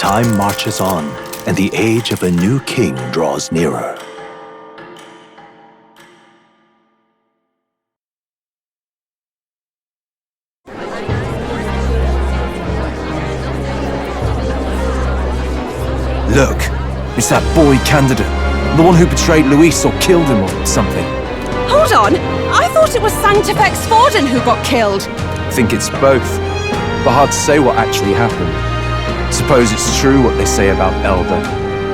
Time marches on, and the age of a new king draws nearer. Look, it's that boy candidate. The one who betrayed Luis or killed him or something. Hold on! I thought it was Sanctifex Forden who got killed! Think it's both, but hard to say what actually happened. Suppose it's true what they say about Elder.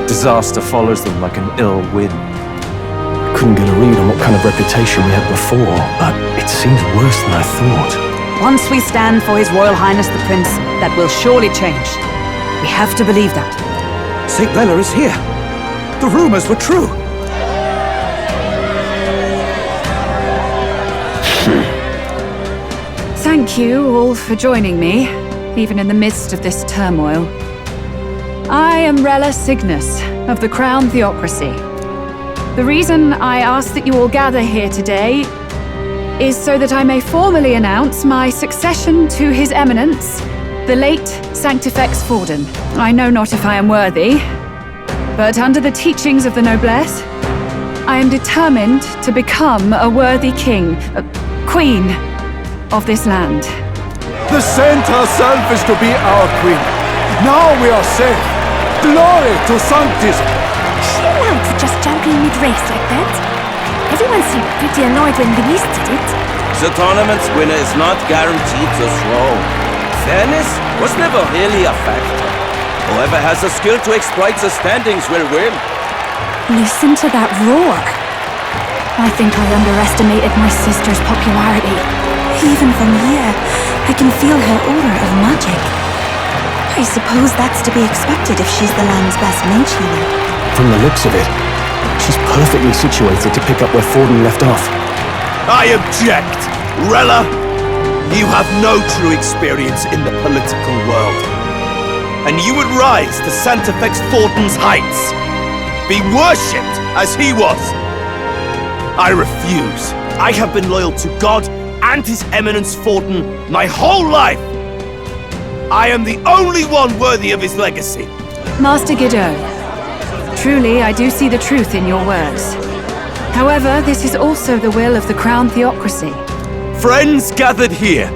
Disaster follows them like an ill wind. Couldn't get a read on what kind of reputation we had before, but it seems worse than I thought. Once we stand for His Royal Highness the Prince, that will surely change. We have to believe that. St. Rella is here! The rumors were true! Thank you all for joining me, even in the midst of this turmoil. I am Rella Sogne of the Crown Theocracy. The reason I ask that you all gather here today is so that I may formally announce my succession to His Eminence, the late Sanctifex Forden. I know not if I am worthy, but under the teachings of the noblesse, I am determined to become a worthy king, queen of this land. The saint herself is to be our queen. Now we are safe. Glory to Sanctism. Is she allowed to just jump in mid-race like that? Everyone seemed pretty annoyed when Luis did it. The tournament's winner is not guaranteed the throne. Fairness was never really a factor. Whoever has the skill to exploit the standings will win. Listen to that roar. I think I underestimated my sister's popularity. Even from here, I can feel her aura of magic. I suppose that's to be expected if she's the land's best mage healer. From the looks of it, she's perfectly situated to pick up where Forden left off. I object! Rella, you have no true experience in the political world. And you would rise to Sanctifex Forden's heights. Be worshipped as he was. I refuse. I have been loyal to God and His Eminence Forden my whole life. I am the only one worthy of his legacy. Master Guido, truly I do see the truth in your words. However, this is also the will of the Crown Theocracy. Friends gathered here,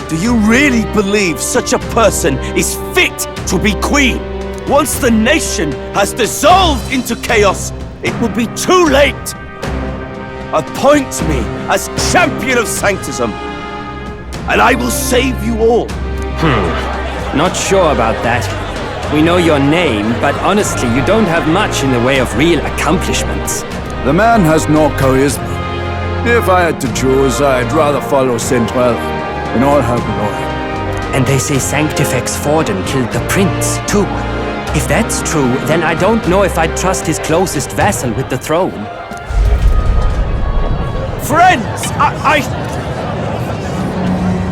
do you really believe such a person is fit to be queen? Once the nation has dissolved into chaos, it will be too late. Appoint me as champion of sanctism, and I will save you all. Not sure about that. We know your name, but honestly, you don't have much in the way of real accomplishments. The man has no charisma. If I had to choose, I'd rather follow St. Rella in all her glory. And they say Sanctifex Forden killed the prince, too. If that's true, then I don't know if I'd trust his closest vassal with the throne. Friends,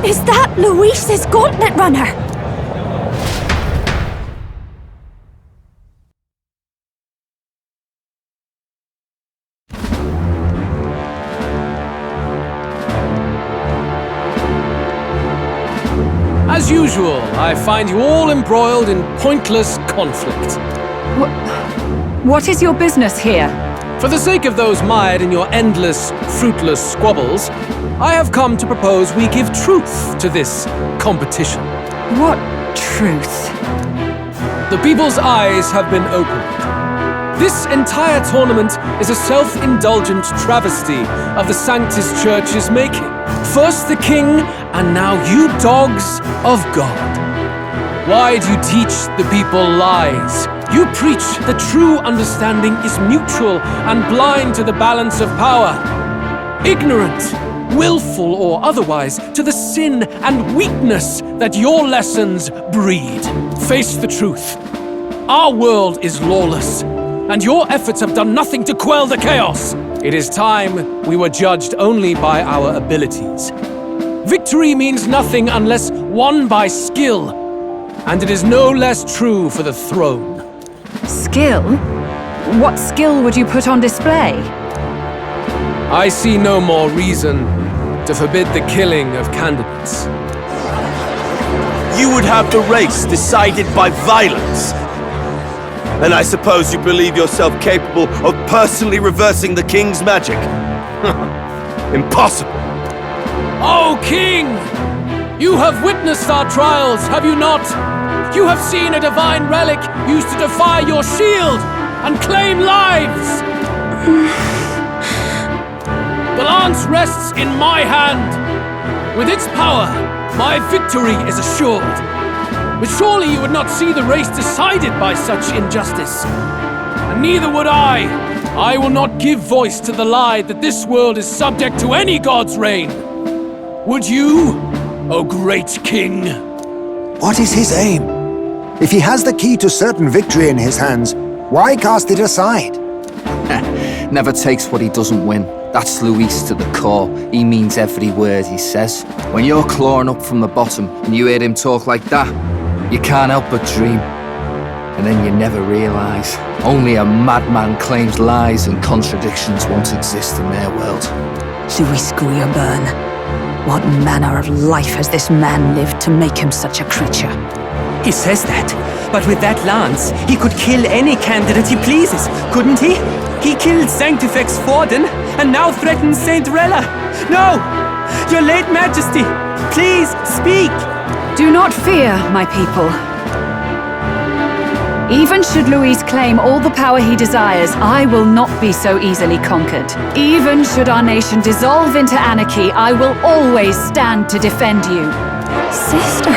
Is that Luis's gauntlet runner? As usual, I find you all embroiled in pointless conflict. What is your business here? For the sake of those mired in your endless, fruitless squabbles, I have come to propose we give truth to this competition. What truth? The people's eyes have been opened. This entire tournament is a self-indulgent travesty of the Sanctus Church's making. First the king, and now you dogs of God. Why do you teach the people lies? You preach the true understanding is mutual and blind to the balance of power. Ignorant, willful or otherwise, to the sin and weakness that your lessons breed. Face the truth. Our world is lawless, and your efforts have done nothing to quell the chaos. It is time we were judged only by our abilities. Victory means nothing unless won by skill, and it is no less true for the throne. Skill? What skill would you put on display? I see no more reason to forbid the killing of candidates. you would have the race decided by violence. And I suppose you believe yourself capable of personally reversing the king's magic? Impossible. Oh, King! You have witnessed our trials, have you not? You have seen a divine relic used to defy your shield and claim lives! The lance rests in my hand. With its power, my victory is assured. But surely you would not see the race decided by such injustice. And neither would I. I will not give voice to the lie that this world is subject to any god's reign. Would you, O great king? What is his aim? If he has the key to certain victory in his hands, why cast it aside? Never takes what he doesn't win. That's Luis to the core. He means every word he says. When you're clawing up from the bottom and you hear him talk like that, you can't help but dream. And then you never realise. Only a madman claims lies and contradictions won't exist in their world. Luis Guillerburn, what manner of life has this man lived to make him such a creature? He says that, but with that lance, he could kill any candidate he pleases, couldn't he? He killed Sanctifex Forden, and now threatens Saint Rella. No! Your late Majesty, please speak! Do not fear, my people. Even should Luis claim all the power he desires, I will not be so easily conquered. Even should our nation dissolve into anarchy, I will always stand to defend you. Sister!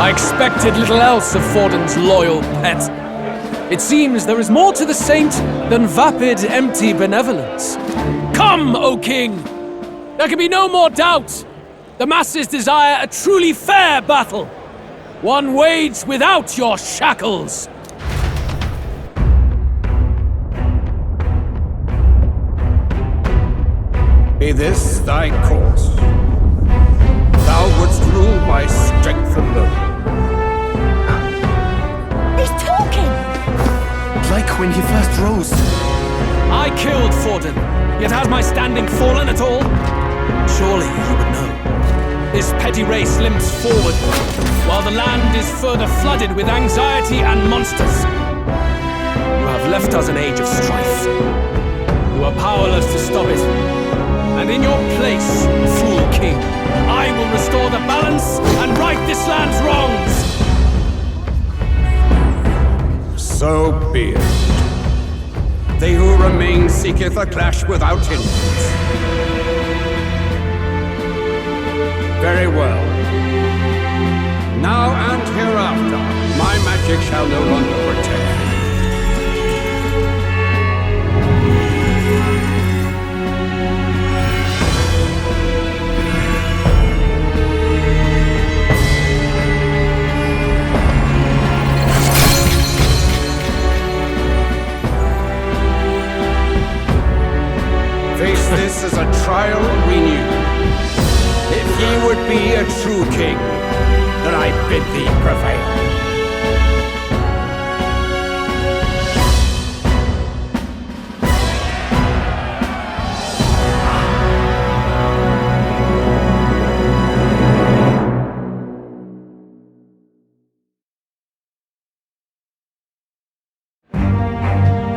I expected little else of Forden's loyal pet. It seems there is more to the saint than vapid, empty benevolence. Come, O king! There can be no more doubt. The masses desire a truly fair battle. One waged without your shackles. Be this thy course. Thou wouldst rule by strength alone. He's talking! Like when he first rose. I killed Forden, yet has my standing fallen at all? Surely you would know. This petty race limps forward, while the land is further flooded with anxiety and monsters. You have left us an age of strife. You are powerless to stop it. And in your place, fool king, I will restore the balance and right this land's wrongs! So be it. They who remain seeketh a clash without hindrance. Very well. Now and hereafter, my magic shall no longer protect thee. Face this as a trial renewed. If ye would be a true king, then I bid thee prevail.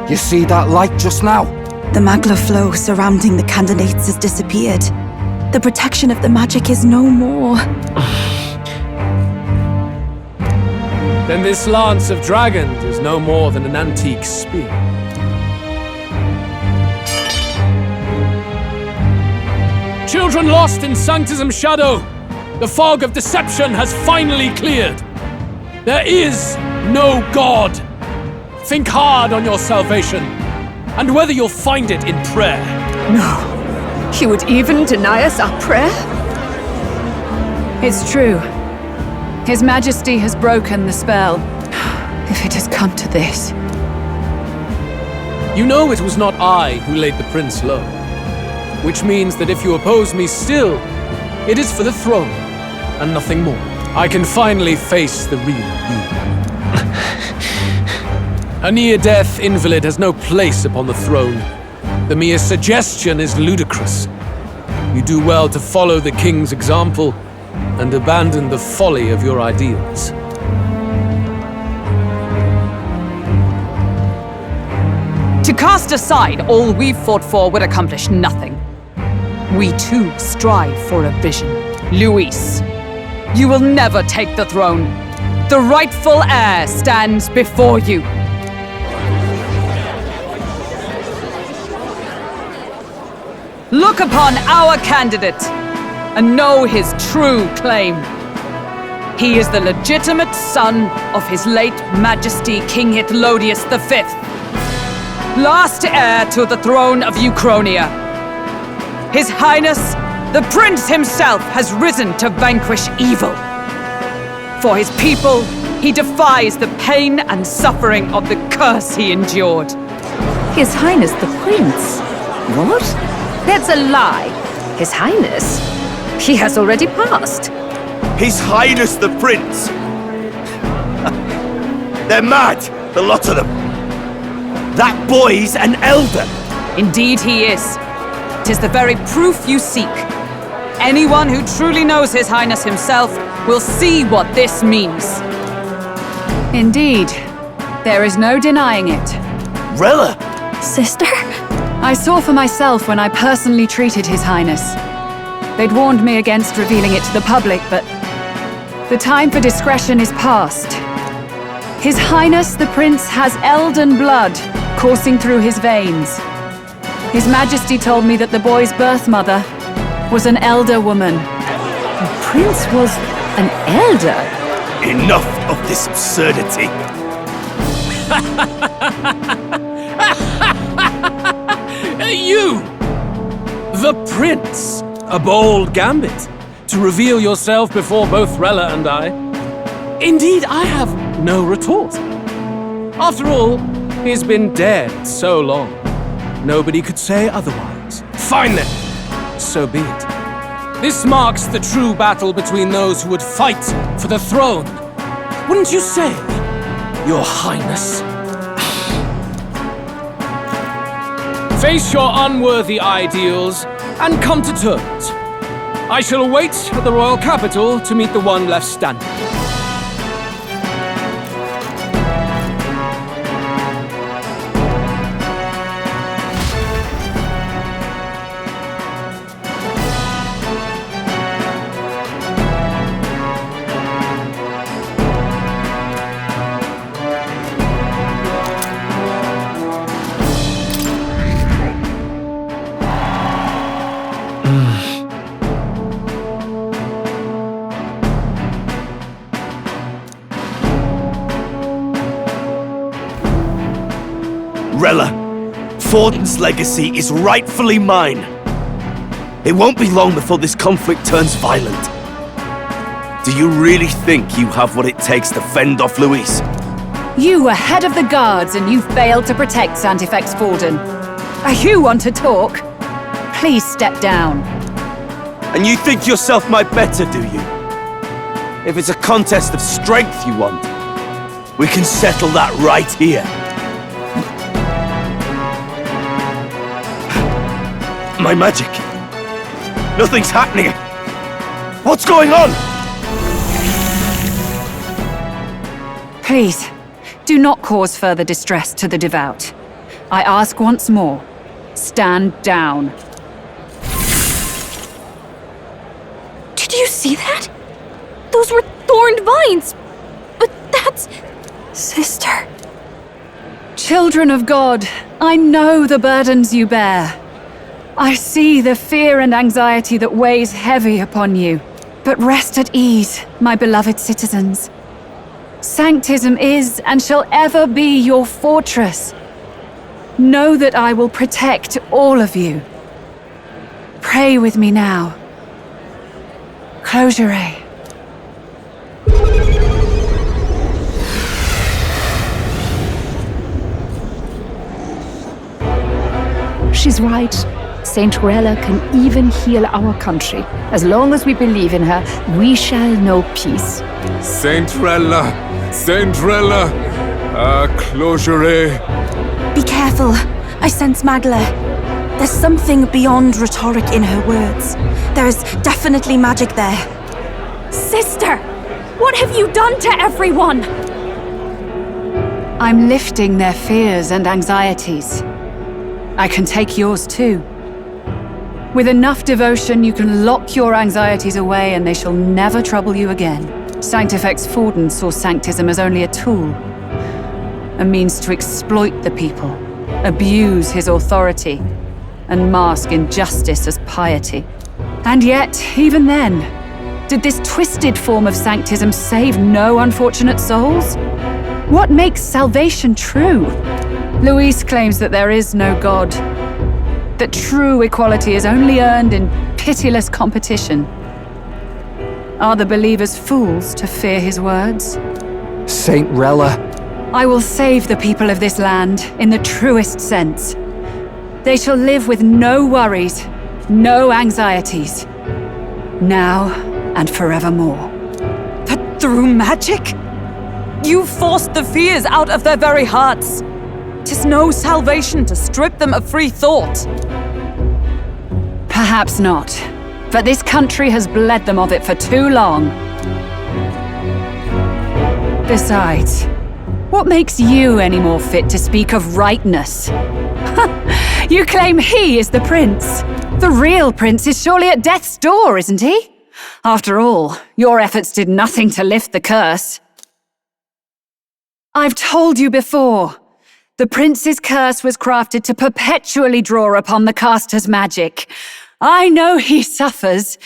You see that light just now? The magla flow surrounding the candidates has disappeared. The protection of the magic is no more. Then this lance of dragons is no more than an antique spear. Children lost in Sanctism's shadow, the fog of deception has finally cleared. There is no God. Think hard on your salvation, and whether you'll find it in prayer. No. He would even deny us our prayer? It's true. His Majesty has broken the spell. If it has come to this. You know it was not I who laid the prince low. Which means that if you oppose me still, it is for the throne, and nothing more. I can finally face the real you. A near-death invalid has no place upon the throne. The mere suggestion is ludicrous. You do well to follow the king's example and abandon the folly of your ideals. To cast aside all we've fought for would accomplish nothing. We too strive for a vision. Luis, you will never take the throne. The rightful heir stands before you. Look upon our candidate and know his true claim. He is the legitimate son of his late Majesty King Hythlodius V, last heir to the throne of Euchronia. His Highness, the Prince himself, has risen to vanquish evil. For his people, he defies the pain and suffering of the curse he endured. His Highness the Prince? What? That's a lie. His Highness? He has already passed. His Highness the Prince! They're mad, the lot of them. That boy's an elder. Indeed he is. 'Tis the very proof you seek. Anyone who truly knows His Highness himself will see what this means. Indeed. There is no denying it. Rella! Sister? I saw for myself when I personally treated His Highness. They'd warned me against revealing it to the public, but the time for discretion is past. His Highness the Prince has elden blood coursing through his veins. His Majesty told me that the boy's birth mother was an elder woman. The Prince was an elder? Enough of this absurdity. You! The Prince! A bold gambit, to reveal yourself before both Rella and I. Indeed, I have no retort. After all, he's been dead so long. Nobody could say otherwise. Fine then, so be it. This marks the true battle between those who would fight for the throne. Wouldn't you say, Your Highness? Face your unworthy ideals and come to terms. I shall await at the royal capital to meet the one left standing. Rella, Forden's legacy is rightfully mine. It won't be long before this conflict turns violent. Do you really think you have what it takes to fend off Luis? You were head of the guards and you failed to protect Santifex Forden. You want to talk? Please step down. And you think yourself my better, do you? If it's a contest of strength you want, we can settle that right here. My magic. Nothing's happening. What's going on? Please, do not cause further distress to the devout. I ask once more, stand down. Did you see that? Those were thorned vines. But that's... Sister. Children of God, I know the burdens you bear. I see the fear and anxiety that weighs heavy upon you. But rest at ease, my beloved citizens. Sanctism is and shall ever be your fortress. Know that I will protect all of you. Pray with me now. Closure. She's right. Saint Rella can even heal our country. As long as we believe in her, we shall know peace. Saint Rella! Saint Rella! Closure. Be careful. I sense Magla. There's something beyond rhetoric in her words. There is definitely magic there. Sister! What have you done to everyone? I'm lifting their fears and anxieties. I can take yours too. With enough devotion, you can lock your anxieties away and they shall never trouble you again. Sanctifex Forden saw sanctism as only a tool, a means to exploit the people, abuse his authority, and mask injustice as piety. And yet, even then, did this twisted form of sanctism save no unfortunate souls? What makes salvation true? Luis claims that there is no God, that true equality is only earned in pitiless competition. Are the believers fools to fear his words? Saint Rella. I will save the people of this land in the truest sense. They shall live with no worries, no anxieties, now and forevermore. But through magic? You forced the fears out of their very hearts. 'Tis no salvation to strip them of free thought. Perhaps not, but this country has bled them of it for too long. Besides, what makes you any more fit to speak of rightness? You claim he is the prince. The real prince is surely at death's door, isn't he? After all, your efforts did nothing to lift the curse. I've told you before, the prince's curse was crafted to perpetually draw upon the caster's magic. I know he suffers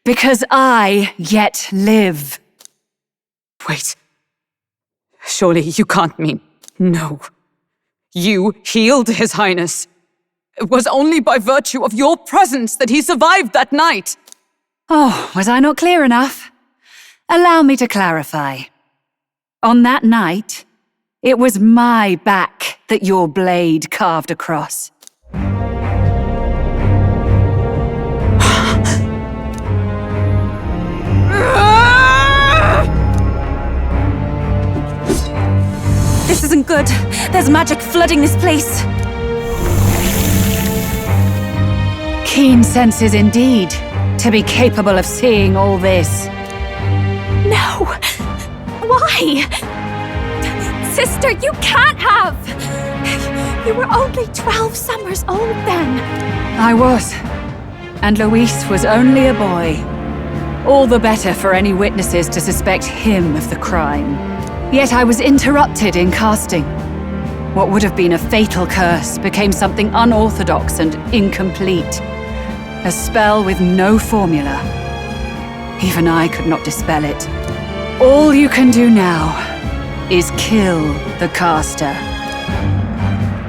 because I yet live. Wait. Surely you can't mean... No. You healed His Highness. It was only by virtue of your presence that he survived that night. Oh, was I not clear enough? Allow me to clarify. On that night, it was my back that your blade carved across. This isn't good. There's magic flooding this place. Keen senses indeed, to be capable of seeing all this. No! Why? Sister, you can't have! You were only 12 summers old then. I was. And Luis was only a boy. All the better for any witnesses to suspect him of the crime. Yet I was interrupted in casting. What would have been a fatal curse became something unorthodox and incomplete. A spell with no formula. Even I could not dispel it. All you can do now is kill the caster.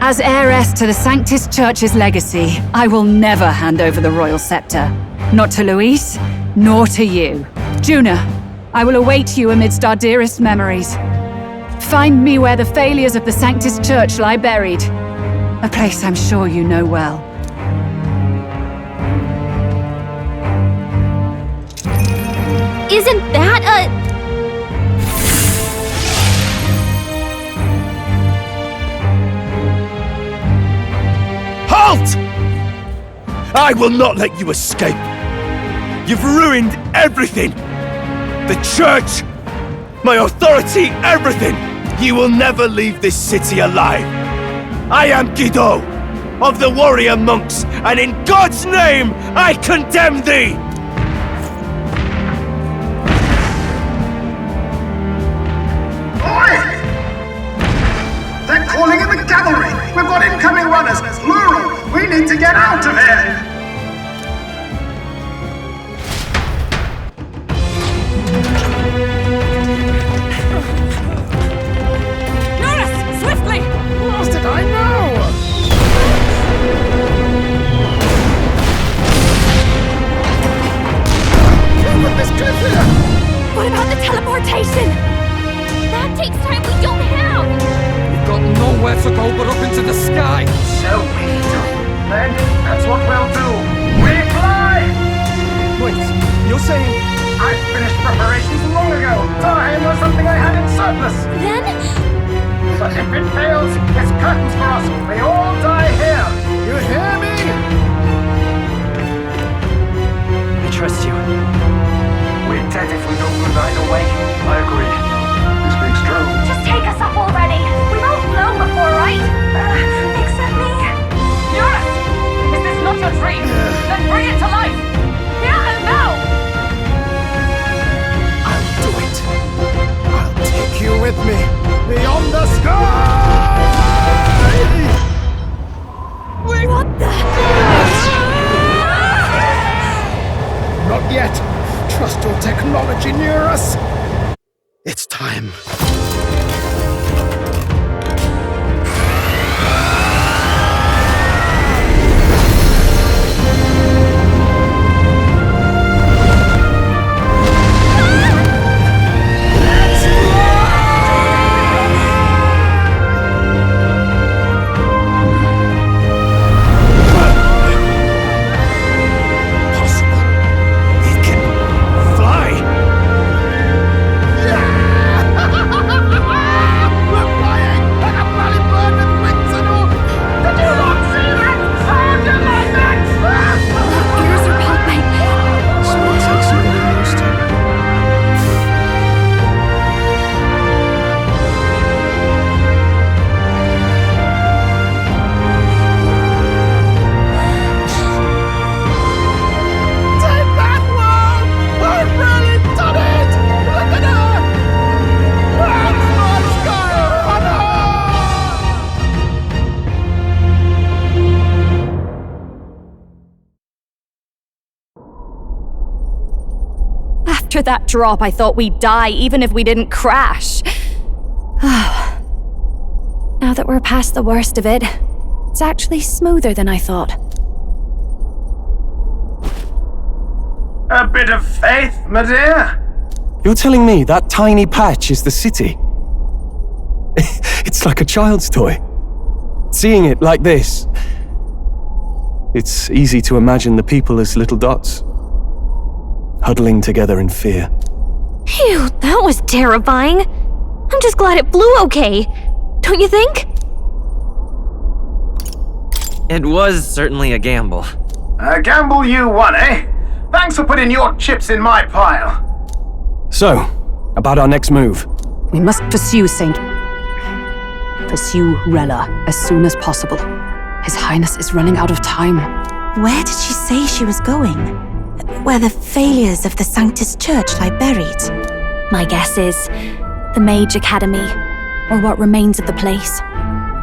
As heiress to the Sanctis Church's legacy, I will never hand over the royal scepter. Not to Luis, nor to you. Juna, I will await you amidst our dearest memories. Find me where the failures of the Sanctis Church lie buried. A place I'm sure you know well. Isn't that a... Halt! I will not let you escape. You've ruined everything. The church, my authority, everything. You will never leave this city alive. I am Guido, of the warrior monks, and in God's name, I condemn thee! They're calling in the cavalry! We've got incoming runners! Plural! We need to get out of here! Notice! Swiftly! What did I know? Look at this cliff here! What about the teleportation? That takes time we don't have! Got nowhere to go but up into the sky. So we do. Then, that's what we'll do. We fly! Wait, you're saying... I finished preparations long ago. Time was something I had in surplus. Then? But if it fails, it's curtains for us. We all die here. You hear me? I trust you. We're dead if we don't trust your technology near us. It's time. After that drop, I thought we'd die even if we didn't crash. Now that we're past the worst of it, it's actually smoother than I thought. A bit of faith, my dear? You're telling me that tiny patch is the city? It's like a child's toy. Seeing it like this, it's easy to imagine the people as little dots, huddling together in fear. Phew, that was terrifying. I'm just glad it flew okay. Don't you think? It was certainly a gamble. A gamble you won, eh? Thanks for putting your chips in my pile. So, about our next move. We must pursue Rella as soon as possible. His Highness is running out of time. Where did she say she was going? Where the failures of the Sanctus Church lie buried? My guess is the Mage Academy, or what remains of the place.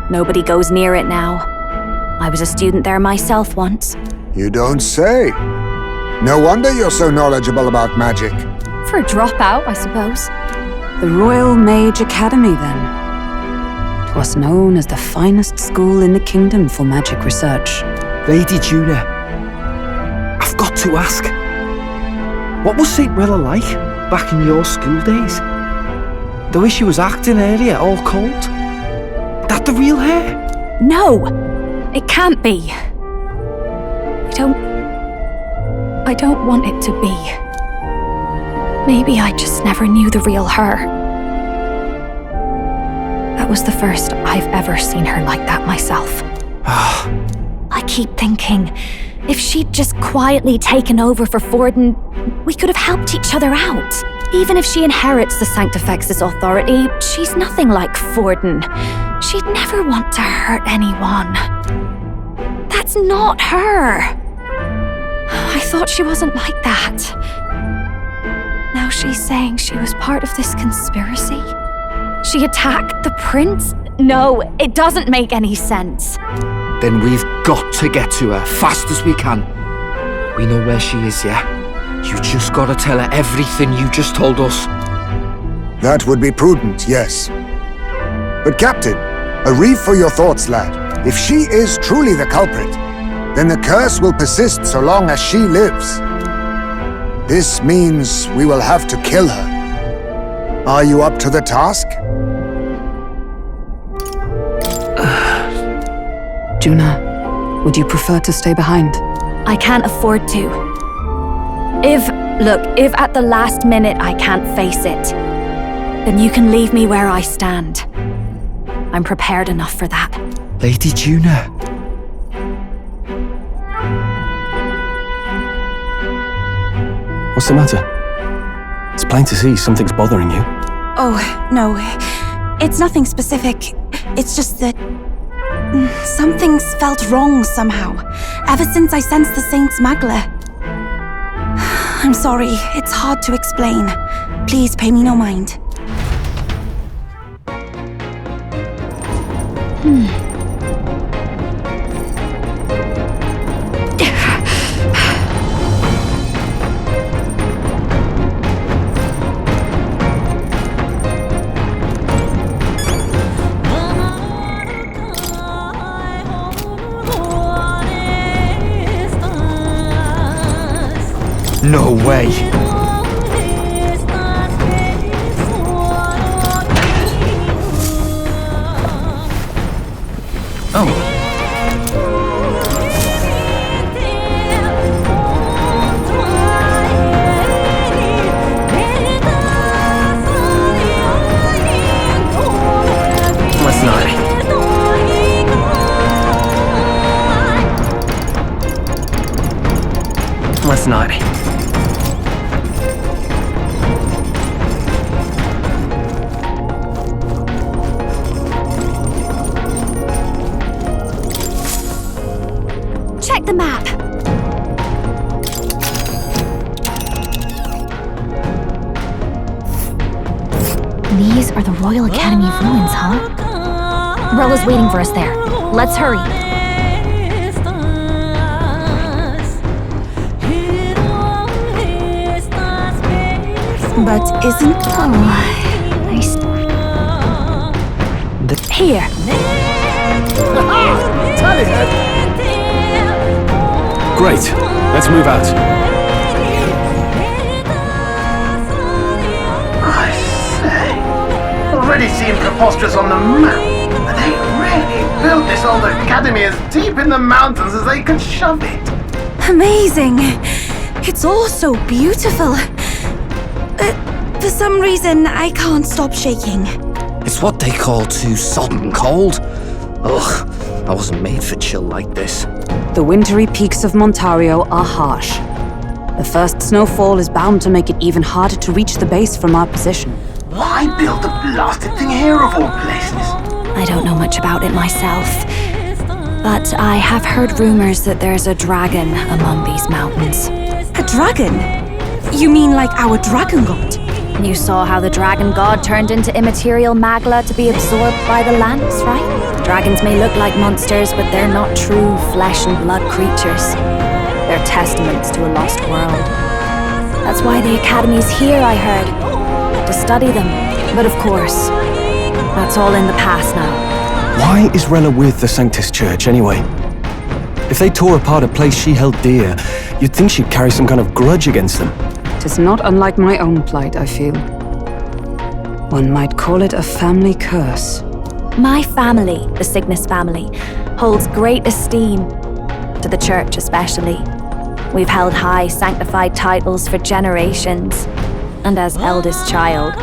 Nobody goes near it now. I was a student there myself once. You don't say. No wonder you're so knowledgeable about magic. For a dropout, I suppose. The Royal Mage Academy, then. 'Twas known as the finest school in the kingdom for magic research. Lady Juna, I've got to ask. What was St. Rella like back in your school days? The way she was acting earlier, all cold? That the real hair? No! It can't be. I don't want it to be. Maybe I just never knew the real her. That was the first I've ever seen her like that myself. I keep thinking, if she'd just quietly taken over for Forden, we could have helped each other out. Even if she inherits the Sanctifex's authority, she's nothing like Forden. She'd never want to hurt anyone. That's not her. I thought she wasn't like that. Now she's saying she was part of this conspiracy? She attacked the prince? No, it doesn't make any sense. Then we've got to get to her fast as we can. We know where she is, yeah? You just gotta tell her everything you just told us. That would be prudent, yes. But Captain, a reef for your thoughts, lad. If she is truly the culprit, then the curse will persist so long as she lives. This means we will have to kill her. Are you up to the task? Juna, would you prefer to stay behind? I can't afford to. If at the last minute I can't face it, then you can leave me where I stand. I'm prepared enough for that. Lady Juna. What's the matter? It's plain to see something's bothering you. Oh, no. It's nothing specific. It's just that something's felt wrong somehow, ever since I sensed the Saint's Magla. I'm sorry, it's hard to explain. Please pay me no mind. No way. Oh. Let's not. Let's not. Check the map. These are the Royal Academy ruins, huh? Rella's waiting for us there. Let's hurry. But isn't... Oh, nice. Here. Great. Let's move out. I say, already seem preposterous on the map, but they really built this old academy as deep in the mountains as they could shove it. Amazing. It's all so beautiful. For some reason, I can't stop shaking. It's what they call too sodden cold. Ugh, I wasn't made for chill like this. The wintry peaks of Montario are harsh. The first snowfall is bound to make it even harder to reach the base from our position. Why build a blasted thing here of all places? I don't know much about it myself, but I have heard rumors that there's a dragon among these mountains. A dragon? You mean like our dragon god? You saw how the dragon god turned into immaterial magla to be absorbed by the lance, right? Dragons may look like monsters, but they're not true flesh and blood creatures. They're testaments to a lost world. That's why the Academy's here, I heard. To study them. But of course, that's all in the past now. Why is Rella with the Sanctus Church, anyway? If they tore apart a place she held dear, you'd think she'd carry some kind of grudge against them. It is not unlike my own plight, I feel. One might call it a family curse. My family, the Cygnus family, holds great esteem, to the church especially. We've held high sanctified titles for generations, and as eldest child,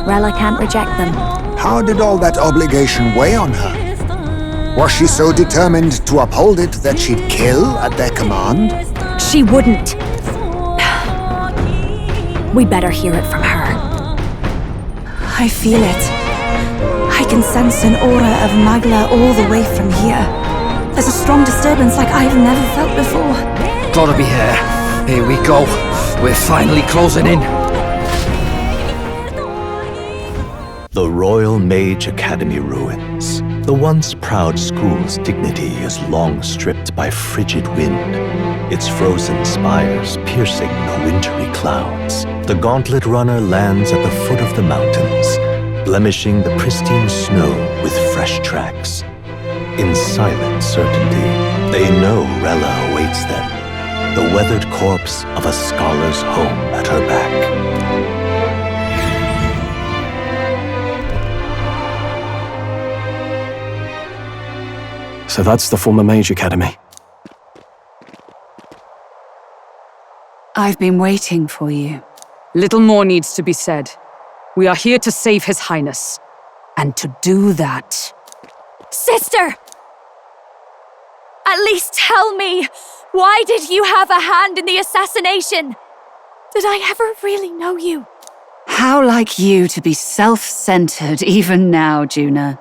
Rella can't reject them. How did all that obligation weigh on her? Was she so determined to uphold it that she'd kill at their command? She wouldn't. We'd better hear it from her. I feel it. I can sense an aura of Magla all the way from here. There's a strong disturbance like I've never felt before. Gotta be here. Here we go. We're finally closing in. The Royal Mage Academy ruins. The once proud school's dignity is long stripped by frigid wind, its frozen spires piercing the wintry clouds. The gauntlet runner lands at the foot of the mountains, blemishing the pristine snow with fresh tracks. In silent certainty, they know Rella awaits them, the weathered corpse of a scholar's home at her back. So that's the former Mage Academy. I've been waiting for you. Little more needs to be said. We are here to save His Highness. And to do that... Sister! At least tell me, why did you have a hand in the assassination? Did I ever really know you? How like you to be self-centered even now, Juna.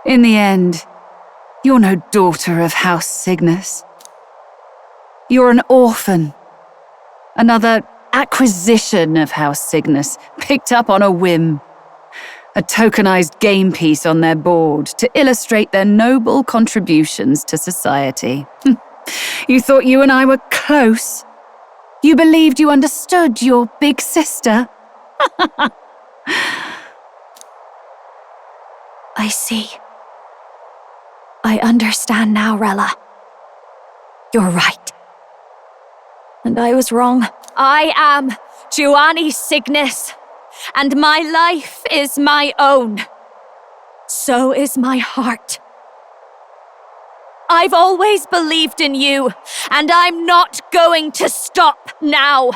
In the end, you're no daughter of House Cygnus. You're an orphan. Another acquisition of House Cygnus, picked up on a whim. A tokenized game piece on their board to illustrate their noble contributions to society. You thought you and I were close. You believed you understood your big sister. I see. I understand now, Rella. You're right. And I was wrong. I am Giovanni Cygnus, and my life is my own. So is my heart. I've always believed in you, and I'm not going to stop now.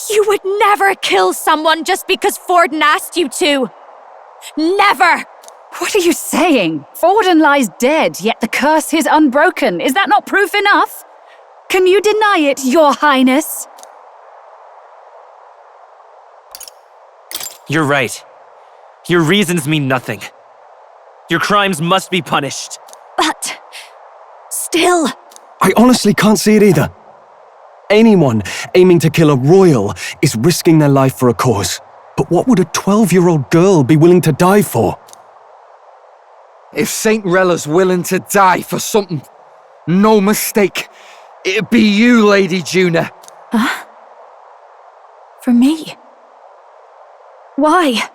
You would never kill someone just because Forden asked you to. Never! What are you saying? Forden lies dead, yet the curse is unbroken. Is that not proof enough? Can you deny it, Your Highness? You're right. Your reasons mean nothing. Your crimes must be punished. But still... I honestly can't see it either. Anyone aiming to kill a royal is risking their life for a cause. But what would a 12-year-old girl be willing to die for? If Saint Rella's willing to die for something, no mistake, it'd be you, Lady Juna. Huh? For me? Why?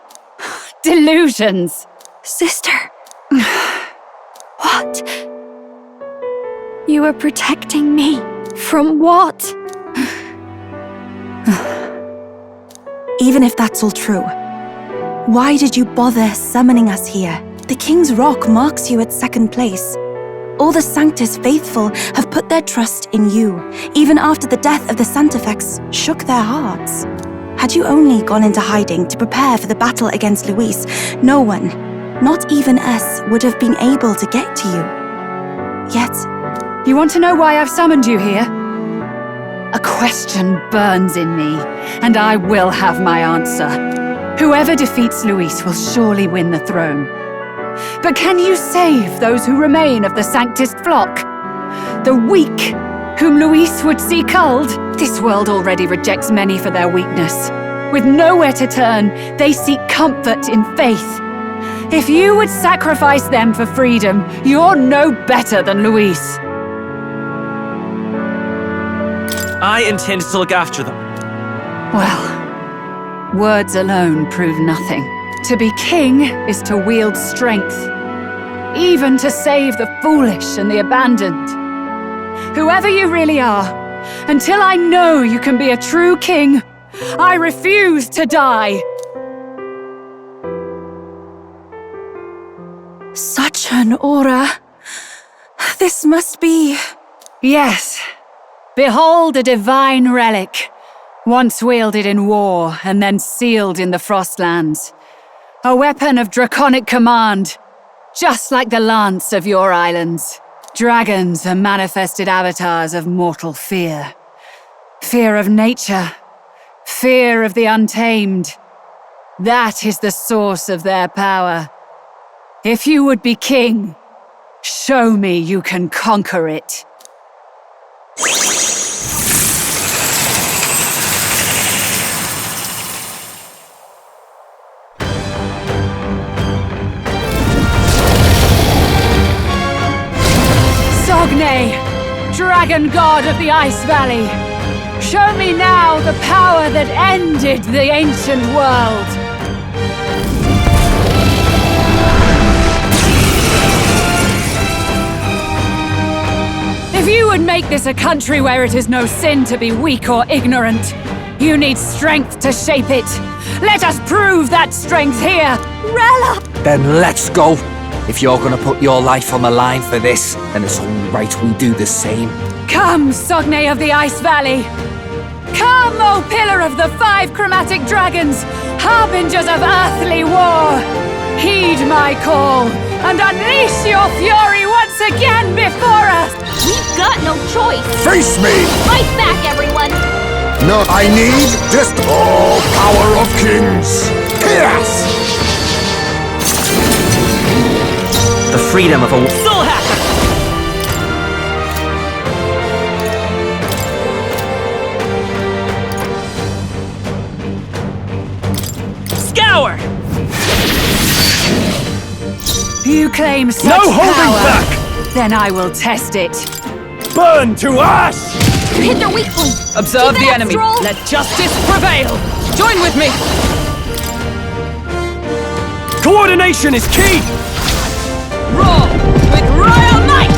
Delusions. Sister. What? You are protecting me from what? Even if that's all true, why did you bother summoning us here? The King's Rock marks you at second place. All the Sanctus faithful have put their trust in you, even after the death of the Santafex shook their hearts. Had you only gone into hiding to prepare for the battle against Luis, no one, not even us, would have been able to get to you. Yet... You want to know why I've summoned you here? A question burns in me, and I will have my answer. Whoever defeats Luis will surely win the throne. But can you save those who remain of the Sanctist flock? The weak, whom Luis would see culled? This world already rejects many for their weakness. With nowhere to turn, they seek comfort in faith. If you would sacrifice them for freedom, you're no better than Luis. I intend to look after them. Well, words alone prove nothing. To be king is to wield strength, even to save the foolish and the abandoned. Whoever you really are, until I know you can be a true king, I refuse to die. Such an aura. This must be... Yes. Behold a divine relic, once wielded in war and then sealed in the Frostlands. A weapon of draconic command, just like the lance of your islands. Dragons are manifested avatars of mortal fear. Fear of nature, fear of the untamed. That is the source of their power. If you would be king, show me you can conquer it. Sogne, dragon god of the Ice Valley, show me now the power that ended the ancient world. If you would make this a country where it is no sin to be weak or ignorant, you need strength to shape it. Let us prove that strength here. Rella! Then let's go. If you're gonna put your life on the line for this, then it's only right we do the same. Come, Sogne of the Ice Valley! Come, O Pillar of the 5 chromatic dragons, harbingers of earthly war! Heed my call, and unleash your fury once again before us! We've got no choice! Face me! Fight back, everyone! No, I need just all power of kings! Chaos! The freedom of a soul hacker! Scour! You claim such No holding power. back! Then I will test it. Burn to ash! Hit their weak point! Observe Keep the it up, enemy. Stroll. Let justice prevail. Join with me. Coordination is key! Roar with royal might!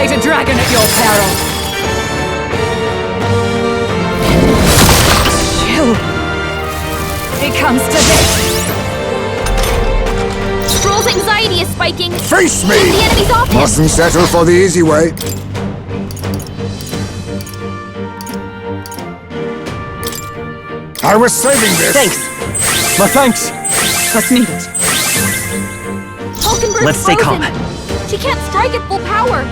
Immolate a dragon at your peril! Chill! It comes to this! Stroll's anxiety is spiking! Face me! Keep the enemies off him! Mustn't settle for the easy way. I was saving this! Thanks! My thanks! That's needed. Hulkenberg's Let's stay calm. frozen. She can't strike at full power!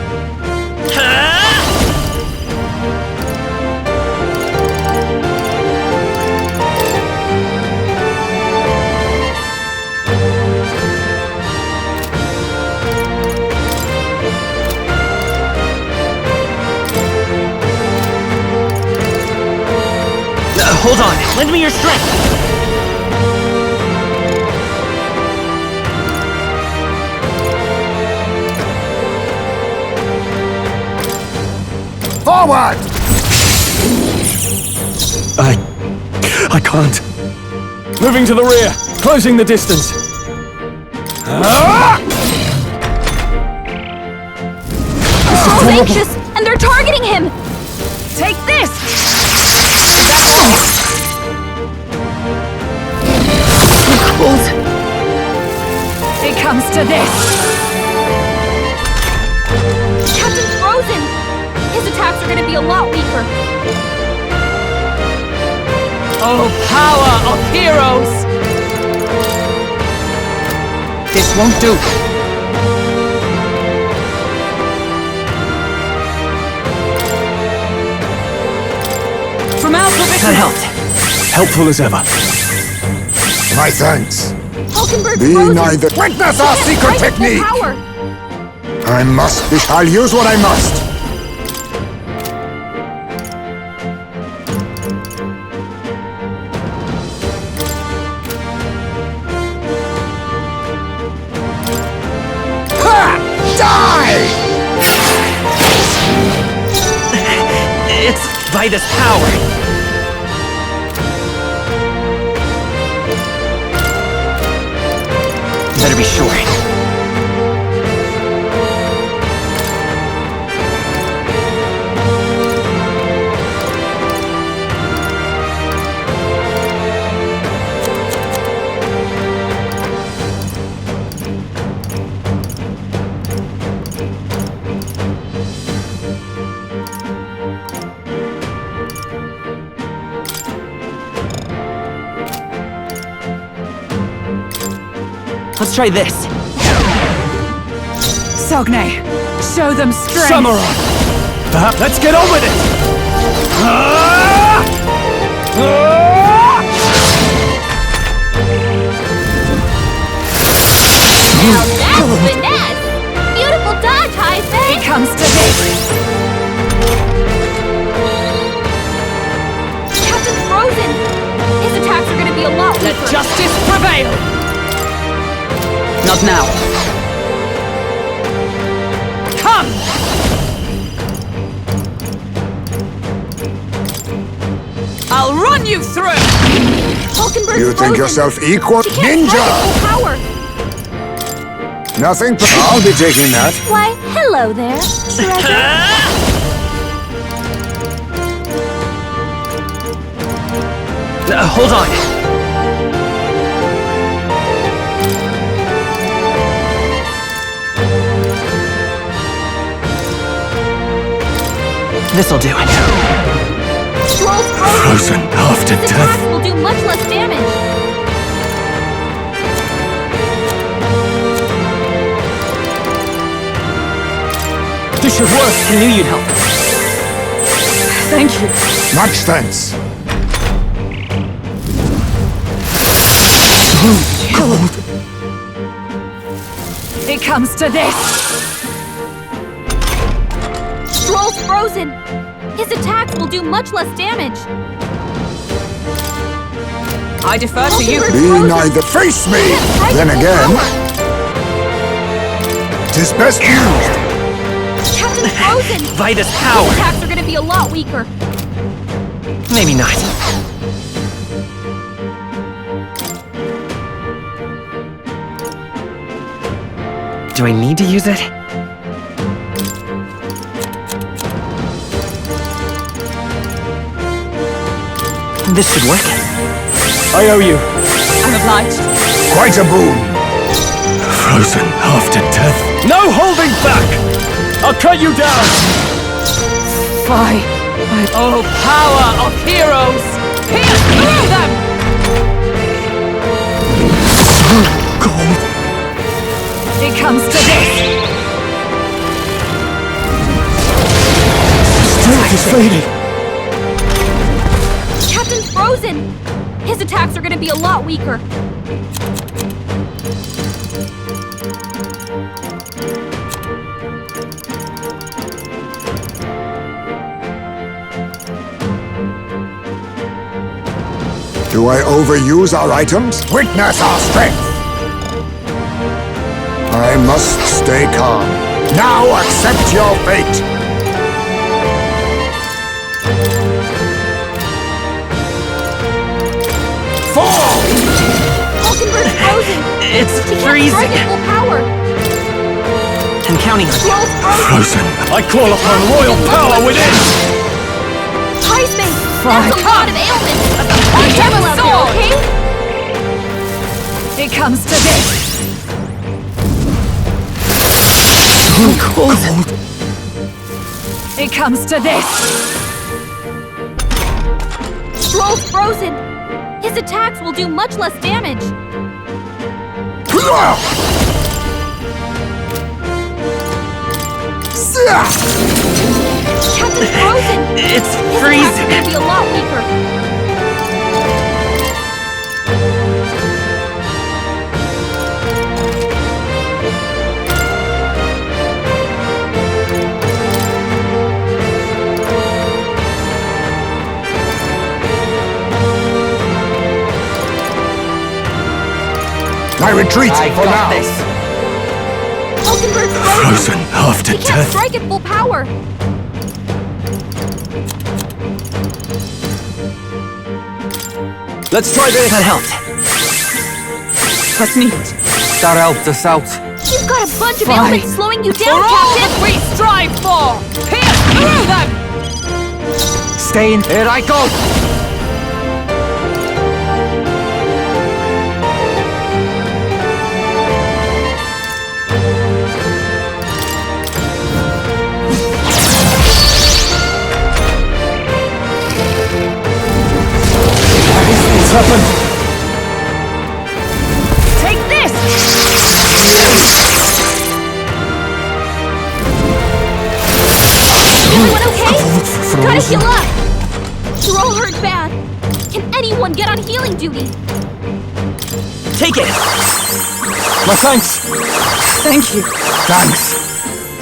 Hold on, lend me your strength! Forward! I can't. Moving to the rear, closing the distance. Stroll's anxious, and they're targeting him! Take this! It comes to this! Captain's frozen! His attacks are gonna be a lot weaker. Oh, power of heroes! This won't do. From our position! That helped. Helpful as ever. My thanks. Hulkenberg's Be frozen! neither. Witness our She can't secret strike at full technique! power. I must be. I'll use what I must. Ha! Die! It's by this power. Better be sure. Let's try this. Sogne, show them strength! Samurai! Perhaps let's get on with it! Now that's finesse! Beautiful dodge, Heisman! It comes to this! Captain's frozen! His attacks are gonna be a lot weaker. Let justice prevail! Not now. Come! I'll run you through! Hulkenberg's You think frozen. yourself equal? She can't strike at full Ninja! power. Nothing. I'll be taking that. Why, hello there, treasure. Hold on. This'll do it. Stroll's Frozen after His death. attacks will do much less damage. This should work. I knew you'd help. Thank you. Much thanks. It comes to this! Stroll's frozen. His attacks will do much less damage. I defer to you. Be neither. Face me! Then again, tis best used. Captain's frozen. By this His power. attacks are gonna be a lot weaker. Maybe not. Do I need to use it? This should work. I owe you. I'm obliged. Quite a boon. Frozen after death. No holding back! I'll cut you down! Fly. Oh, power of heroes! Pierce through them! Gold. It comes to this. Strength is fading. Captain's frozen! His attacks are gonna be a lot weaker. Do I overuse our items? Witness our strength! I must stay calm. Now accept your fate! Fall! Hulkenberg's frozen! It's He can't freezing. strike at full power! I'm counting on you. Troll's frozen! I call upon royal power within! Heisman! That's a lot of ailments! Be careful out there, okay? It comes to this. Cold. It comes to this. Troll's frozen! His attacks will do much less damage. Captain's frozen! It's His freezing. attacks are gonna be a lot weaker. I retreat for now. This. Hulkenberg's Frozen after He can't death. strike at full power. Let's try this. That helped. That's neat. That helped us out. You've got a bunch of Fine. ailments slowing you For down, all Captain! that we strive for! Pierce through them! Stay in. Here I go. What's happened? Take this! Everyone okay? Gotta heal up! You're all hurt bad. Can anyone get on healing duty? Take it. My thanks. Thank you. Thanks.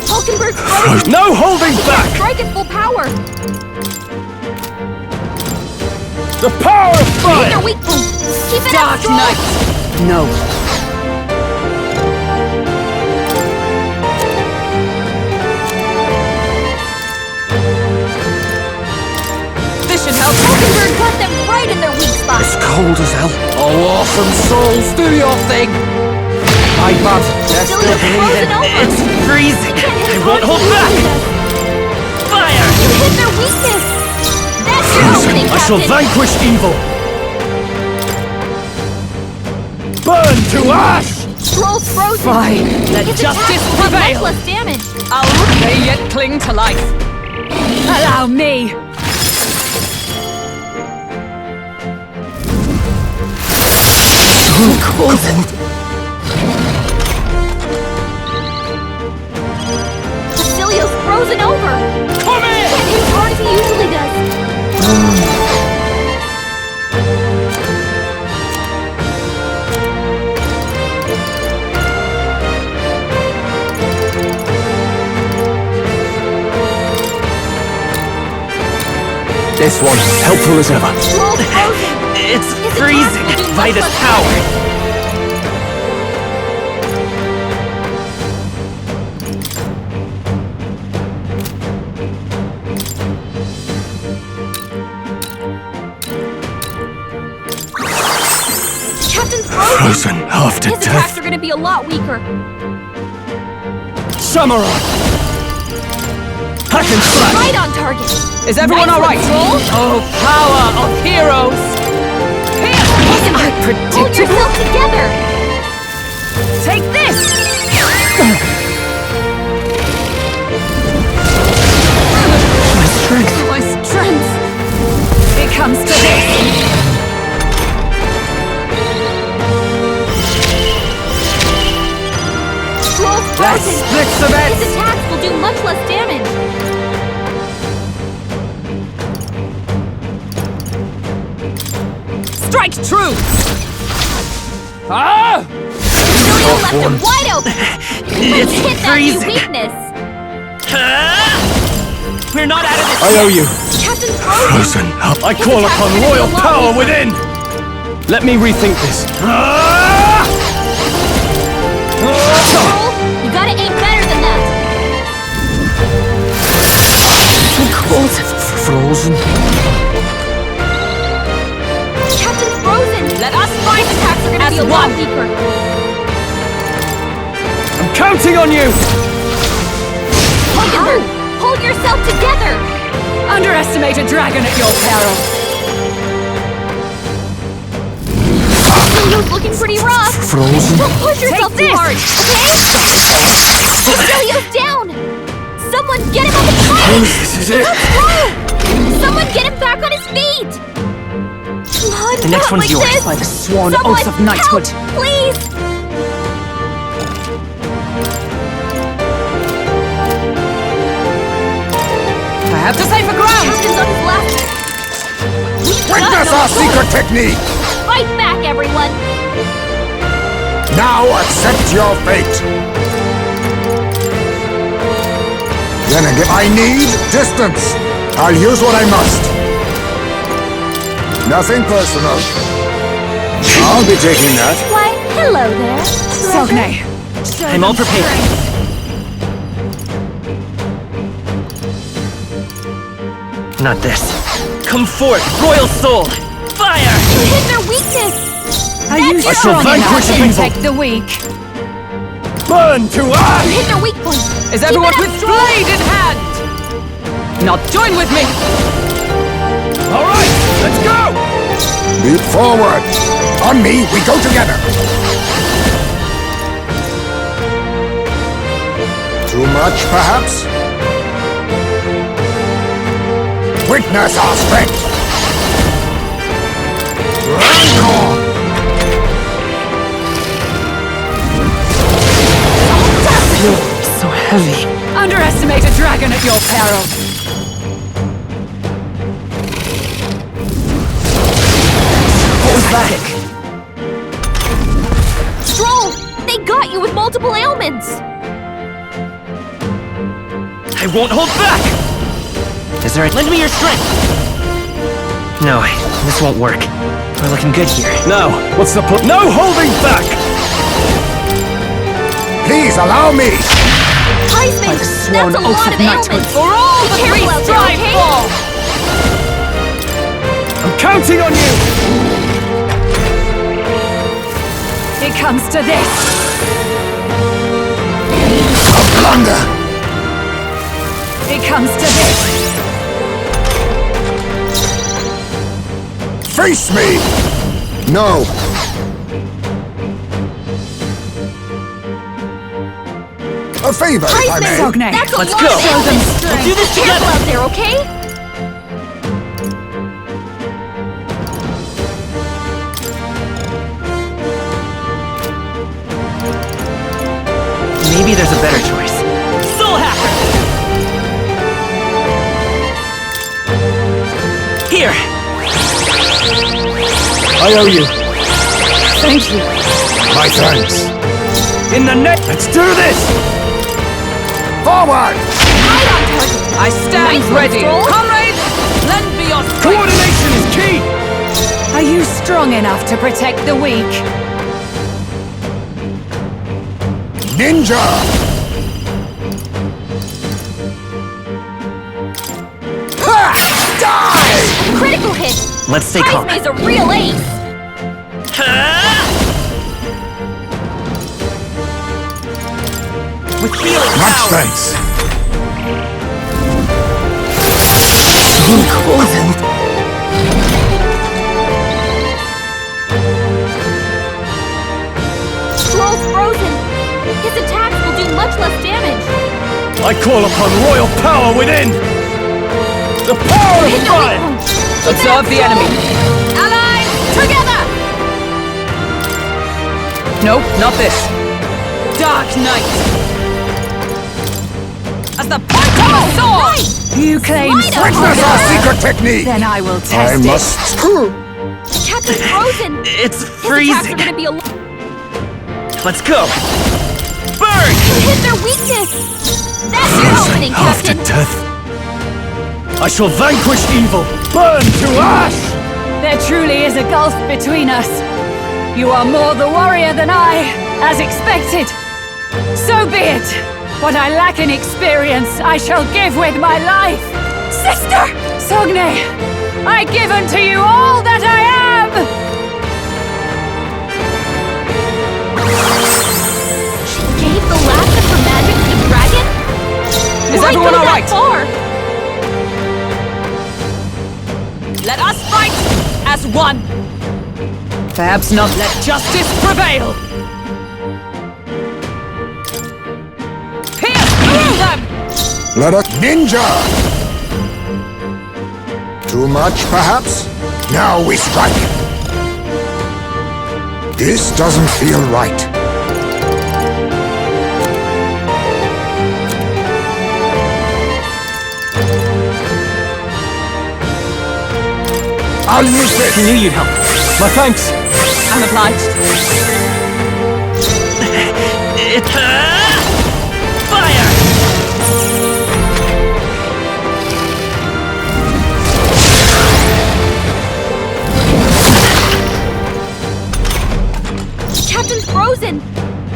Hulkenberg's frozen! No holding He back! can't strike at full power! The power of Hit fire! their weak point! Keep it up, Dark Stroll! Knight! No. This should help. Hulkenberg got them right in their weak spot! It's cold as hell. Oh, awesome souls, do your thing. My bad. They're Still still frozen bleeding. over! It's freezing. Can't hit I as won't hard hold as back. he does. Fire! You hit their weakness! That's your opening, I shall Captain! vanquish evil! Burn to ash! Troll's frozen! Fine. Let His justice attacks will do prevail. much less damage! They yet cling to life. Allow me. Cold. Cecilia's frozen over! Come in! Can't hit as hard as he usually does! This one, Helpful as ever. Troll's frozen! It's His attacks freezing. will do By much this less power. damage. Captain's frozen! Frozen after His death. attacks are gonna be a lot weaker. Samurai! Hack and slash! Right on target! Is everyone Nice alright? one, Oh, Stroll. power of heroes! Here! I Hold predicted yourself together! Take this! My strength! It comes to this! Stroll's Let's frozen! split the bets! His attacks will do much less damage! Strike true! Ah! Yo-yo left him wide open! It's Hit that freezing. new weakness! We're not out of this I owe you. Captain Frozen! I call upon royal power within! Let me rethink this. Stroll, you gotta aim better than that! Cold. Frozen. Captain Frozen! Let us fight! His attacks are gonna be a lot weaker! I'm counting on you! Hugenberg, hold yourself together! Underestimate a dragon at your peril! Cecilia's looking pretty rough! Frozen. Don't push yourself Take too this. hard, okay? Cecilia's down! Someone get him on the plane! This is it. Let's go! Someone get him back on his feet! Come on, The next not one's like yours. this. By the sworn Someone oath of knighthood! help, please! I have to save for ground! Captain's on his left. Witness our secret technique! Fight back, everyone! Now accept your fate! I need distance! I'll use what I must. Nothing personal. I'll be taking that. Why, hello there. Sogne! I'm all prepared. Not this. Come forth, royal soul! Fire! You hit their weakness! Are you That's strong it. enough to evil. protect the weak? Burn to You ash! hit their weak point! Is Keep everyone it up, with Stroll. blade in hand? Not join with me! All right, let's go! Leap forward! On me, we go together! Too much, perhaps? Witness our strength! Rancor! So heavy. Underestimate a dragon at your peril! What was that? Stroll! They got you with multiple ailments! I won't hold back! Is there lend me your strength! No, this won't work. We're looking good here. Now, what's the point? No holding back! Please allow me! Heisman, Like that's sworn a oath lot of of knighthood ailments! for all Be the careful three out there, strive okay? for! I'm counting on you! It comes to this! A blunder! It comes to this! Face me! No! A favor, if I may. Heisman, that's a Let's lot go. of ailments! Let's do this Be careful together. out there, okay? Maybe there's a better choice. Soul Hacker! Here! I owe you. Thank you. My thanks. In the net. Let's do this! Forward! Right on target! I stand Nice one, ready! Stroll. Comrades, lend me your strength! Coordination is key! Are you strong enough to protect the weak? Ninja! Ha! Die! Critical hit! Let's stay calm. Heisman's a real ace! With healing Much power! thanks. frozen. His attacks will do much less damage. I call upon royal power within! The power of fire! Observe the enemy. Allies, together! Nope, not this. Dark Knight. As the point of a sword! You claim Witness our secret technique! Then I will test I it. must... Captain's frozen. It's His attacks freezing. are gonna be a Let's go. Burn! hit their weakness. That's your opening, After Captain. death, I shall vanquish evil, burn to ash! There truly is a gulf between us. You are more the warrior than I, as expected. So be it. What I lack in experience, I shall give with my life. Sister! Sogne, I give unto you all that I am! She gave the last of her magic to the dragon? Is Why everyone go all that right? far? Let us fight as one. Perhaps not let justice prevail. Pierce through them! Let us... Ninja! Too much, perhaps? Now we strike! This doesn't feel right. I'll use this! I knew you'd help. My thanks. I'm obliged. It's fire! Captain's frozen.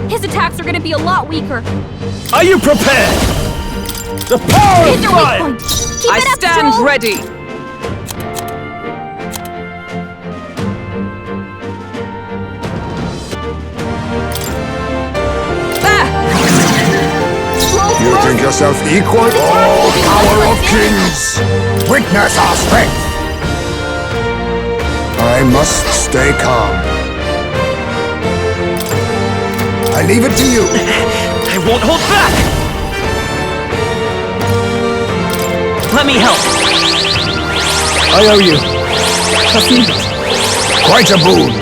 His attacks are gonna be a lot weaker. Are you prepared? The power Hit of their weak fire! point. Keep I it up, stand Troll. ready. Troll's You frozen. think yourself equal? Oh, power of kings! Witness our strength! I must stay calm. I leave it to you. I won't hold back! Let me help. I owe you. Just need it. Quite a boon.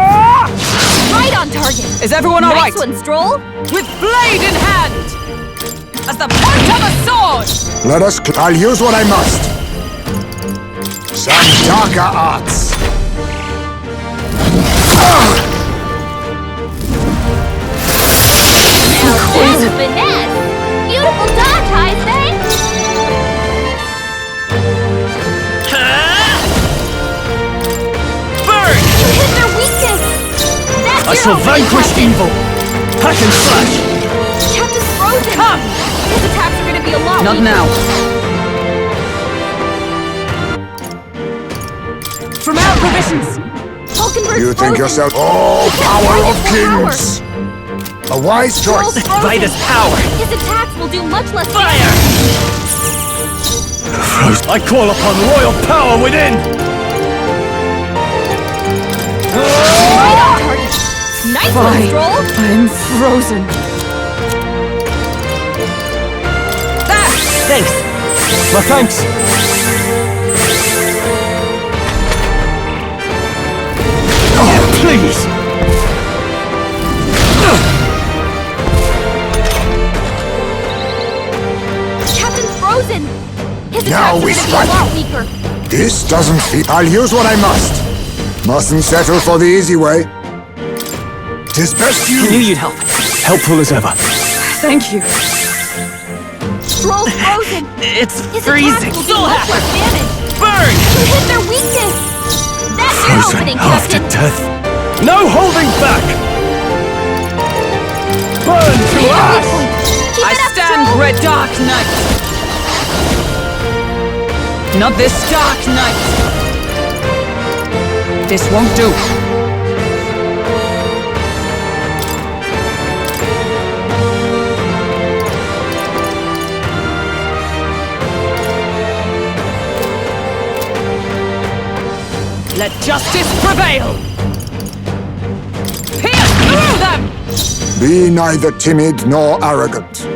Right on target. Is everyone all right? Nice one, Stroll. With blade in hand! As the point of a sword! Let us... I'll use what I must. Some darker arts. Now that's finesse. Beautiful dodge, Heisman. Burn! You hit their weakness. That's I your shall opening, vanquish Captain. evil, hack and slash! Captain's frozen. Come! His attacks are gonna be a lot Not weaker. now. From our provisions! Hulkenberg's You think frozen. yourself... Oh, He can't power fight of his full power. kings! A wise Troll's choice. frozen. Vitus power! His attacks will do much less Fire! damage. I call upon royal power within! Right on target. Nice one, Fine. Stroll. I'm frozen. Thanks! My thanks. Oh, please! Captain's frozen. His Now attacks we are gonna be a strike. lot weaker. This doesn't feel... I'll use what I must. Mustn't settle for the easy way. 'Tis best I knew you... you'd help. Helpful as ever. Thank you. Troll's frozen. It's His freezing. attacks will do much less damage. Burn! You hit their weakness. That's your Frozen opening, after Captain. death. No holding back! Burn to Hit their weak ash! point. Keep I it up, stand Troll. red. Dark Knight! Not this Dark Knight! This won't do. Let justice prevail! Pierce through them! Be neither timid nor arrogant.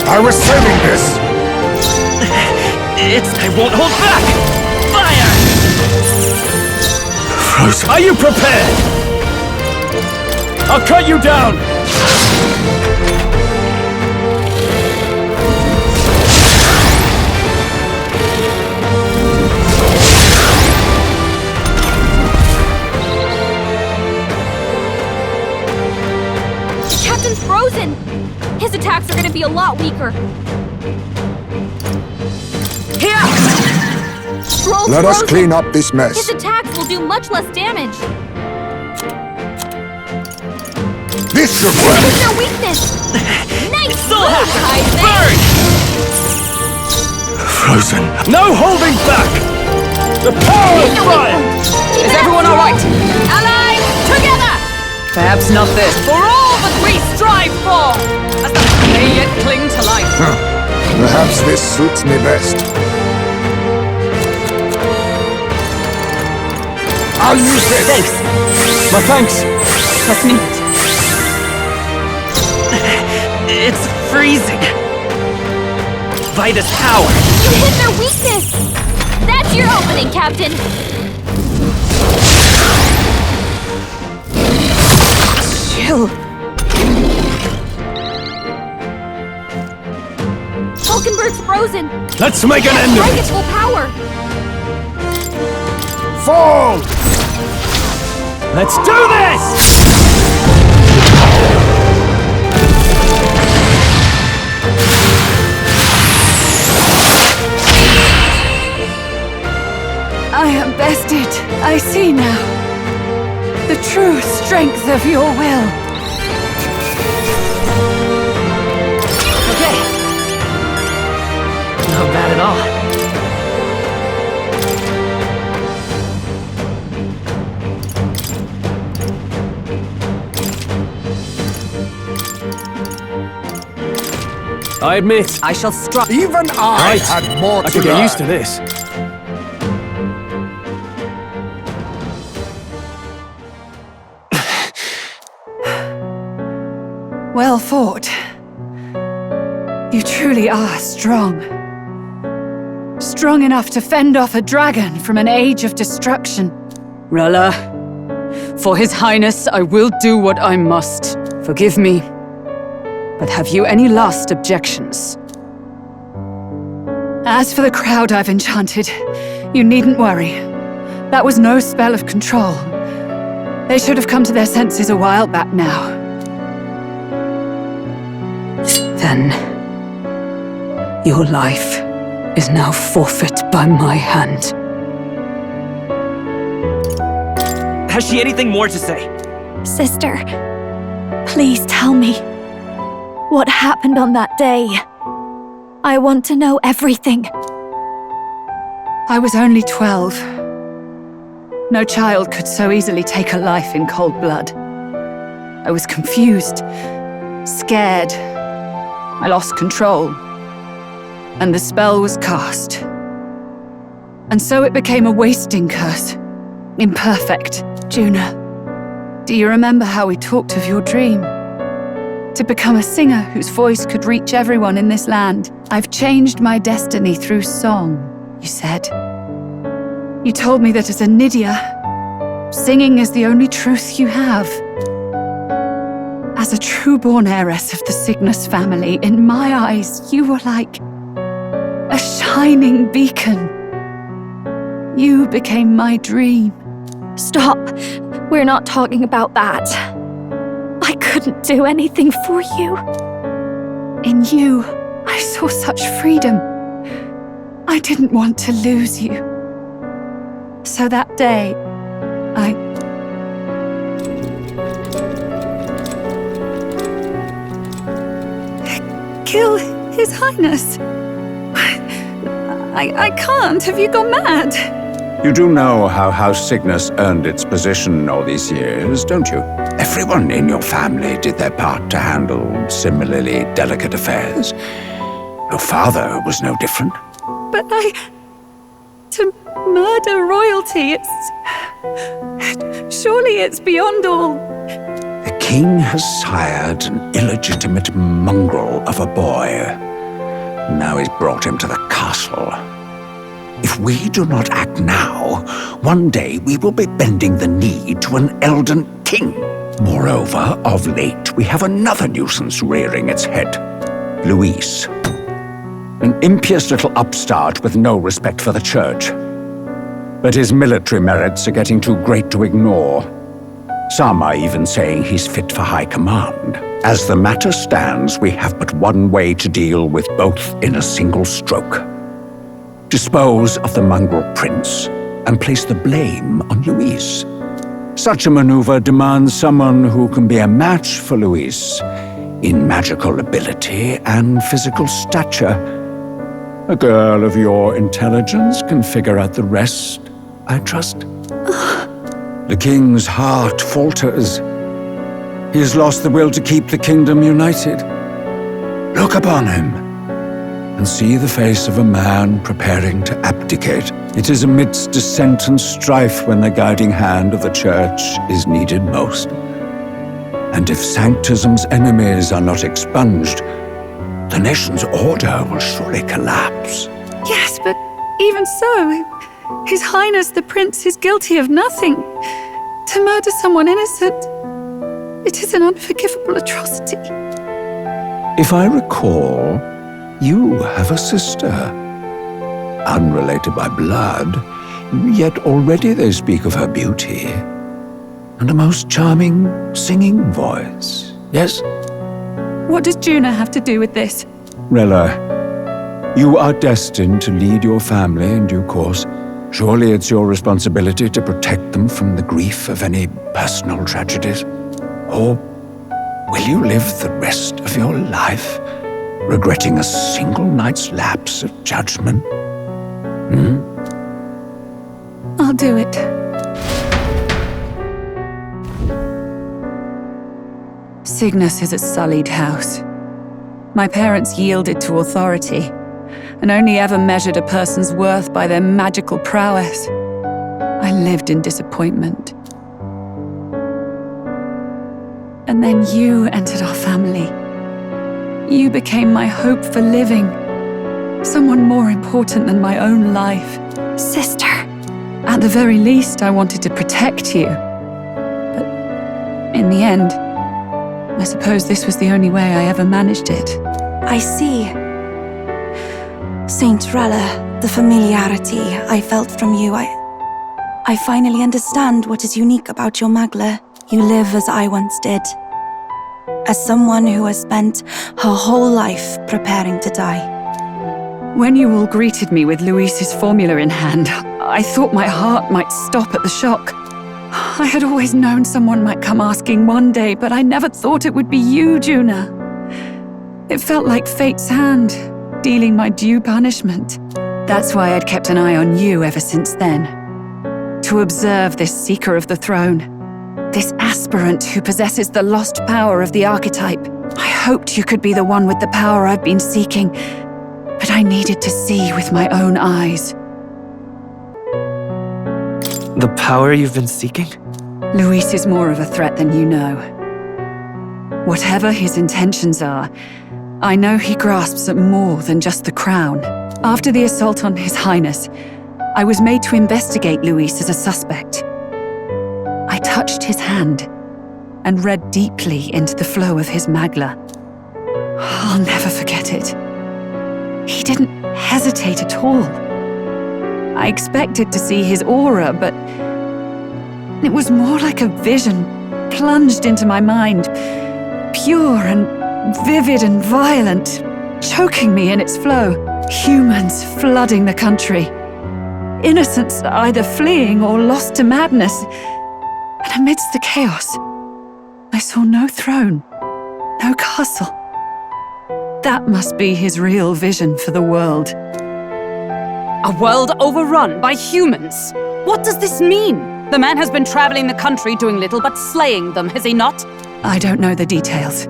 I was saving this! I won't hold back! Fire! Frozen. Are you prepared? I'll cut you down! Captain's frozen! His attacks are gonna be a lot weaker. Here! Stroll's Let us frozen. clean up this mess. His attacks will do much less damage. This should Hit work! their weakness! Nice Soul move, Hacker! Heisman! Frozen. No holding back! The power of fire! Is everyone alright? Allies, together! Perhaps not this. For all that we strive for! As the they yet cling to life. Perhaps this suits me best. I'll use this! Thanks. My thanks. Let's meet. It's freezing. Vitus power. You hit their weakness! That's your opening, Captain! Chill. Falkenberg's frozen! Let's make an end of Strike it! its full power! Fall! Let's do this! I am bested. I see now. The true strength of your will. Okay. Not bad at all. I admit, I shall strike. Even I had more to I could get learn. used to this. Well fought. You truly are strong. Strong enough to fend off a dragon from an age of destruction. Rella, for His Highness, I will do what I must. Forgive me. But have you any last objections? As for the crowd I've enchanted, you needn't worry. That was no spell of control. They should have come to their senses a while back now. Then, your life is now forfeit by my hand. Has she anything more to say? Sister, please tell me. What happened on that day? I want to know everything. I was only 12. No child could so easily take a life in cold blood. I was confused, scared. I lost control. And the spell was cast. And so it became a wasting curse. Imperfect. Juna, do you remember how we talked of your dream? To become a singer whose voice could reach everyone in this land. I've changed my destiny through song, you said. You told me that as a Nydia, singing is the only truth you have. As a true-born heiress of the Cygnus family, in my eyes, you were like a shining beacon. You became my dream. Stop. We're not talking about that. I couldn't do anything for you. In you, I saw such freedom. I didn't want to lose you. So that day, I kill His Highness. I can't. Have you gone mad? You do know how House Cygnus earned its position all these years, don't you? Everyone in your family did their part to handle similarly delicate affairs. Your father was no different. But to murder royalty, surely it's beyond all. The king has sired an illegitimate mongrel of a boy. Now he's brought him to the castle. If we do not act now, one day we will be bending the knee to an elden king. Moreover, of late, we have another nuisance rearing its head. Luis. An impious little upstart with no respect for the church. But his military merits are getting too great to ignore. Some are even saying he's fit for high command. As the matter stands, we have but one way to deal with both in a single stroke. Dispose of the mongrel prince and place the blame on Luis. Such a maneuver demands someone who can be a match for Luis in magical ability and physical stature. A girl of your intelligence can figure out the rest, I trust. The king's heart falters. He has lost the will to keep the kingdom united. Look upon him and see the face of a man preparing to abdicate. It is amidst dissent and strife when the guiding hand of the church is needed most. And if Sanctism's enemies are not expunged, the nation's order will surely collapse. Yes, but even so, His Highness the Prince is guilty of nothing. To murder someone innocent, it is an unforgivable atrocity. If I recall, you have a sister. Unrelated by blood, yet already they speak of her beauty. And a most charming singing voice, yes? What does Juna have to do with this? Rella, you are destined to lead your family in due course. Surely it's your responsibility to protect them from the grief of any personal tragedies. Or will you live the rest of your life regretting a single night's lapse of judgment? I'll do it. Cygnus is a sullied house. My parents yielded to authority, and only ever measured a person's worth by their magical prowess. I lived in disappointment. And then you entered our family. You became my hope for living. Someone more important than my own life. Sister. At the very least, I wanted to protect you. But in the end, I suppose this was the only way I ever managed it. I see. Saint Rella, the familiarity I felt from you, I finally understand what is unique about your Magla. You live as I once did. As someone who has spent her whole life preparing to die. When you all greeted me with Luis's formula in hand, I thought my heart might stop at the shock. I had always known someone might come asking one day, but I never thought it would be you, Juna. It felt like fate's hand, dealing my due punishment. That's why I'd kept an eye on you ever since then. To observe this seeker of the throne. This aspirant who possesses the lost power of the archetype. I hoped you could be the one with the power I've been seeking, but I needed to see with my own eyes. The power you've been seeking? Luis is more of a threat than you know. Whatever his intentions are, I know he grasps at more than just the crown. After the assault on His Highness, I was made to investigate Luis as a suspect. I touched his hand and read deeply into the flow of his Magla. I'll never forget it. He didn't hesitate at all. I expected to see his aura, but it was more like a vision plunged into my mind, pure and vivid and violent, choking me in its flow. Humans flooding the country. Innocents either fleeing or lost to madness. And amidst the chaos, I saw no throne, no castle. That must be his real vision for the world. A world overrun by humans? What does this mean? The man has been traveling the country doing little but slaying them, has he not? I don't know the details.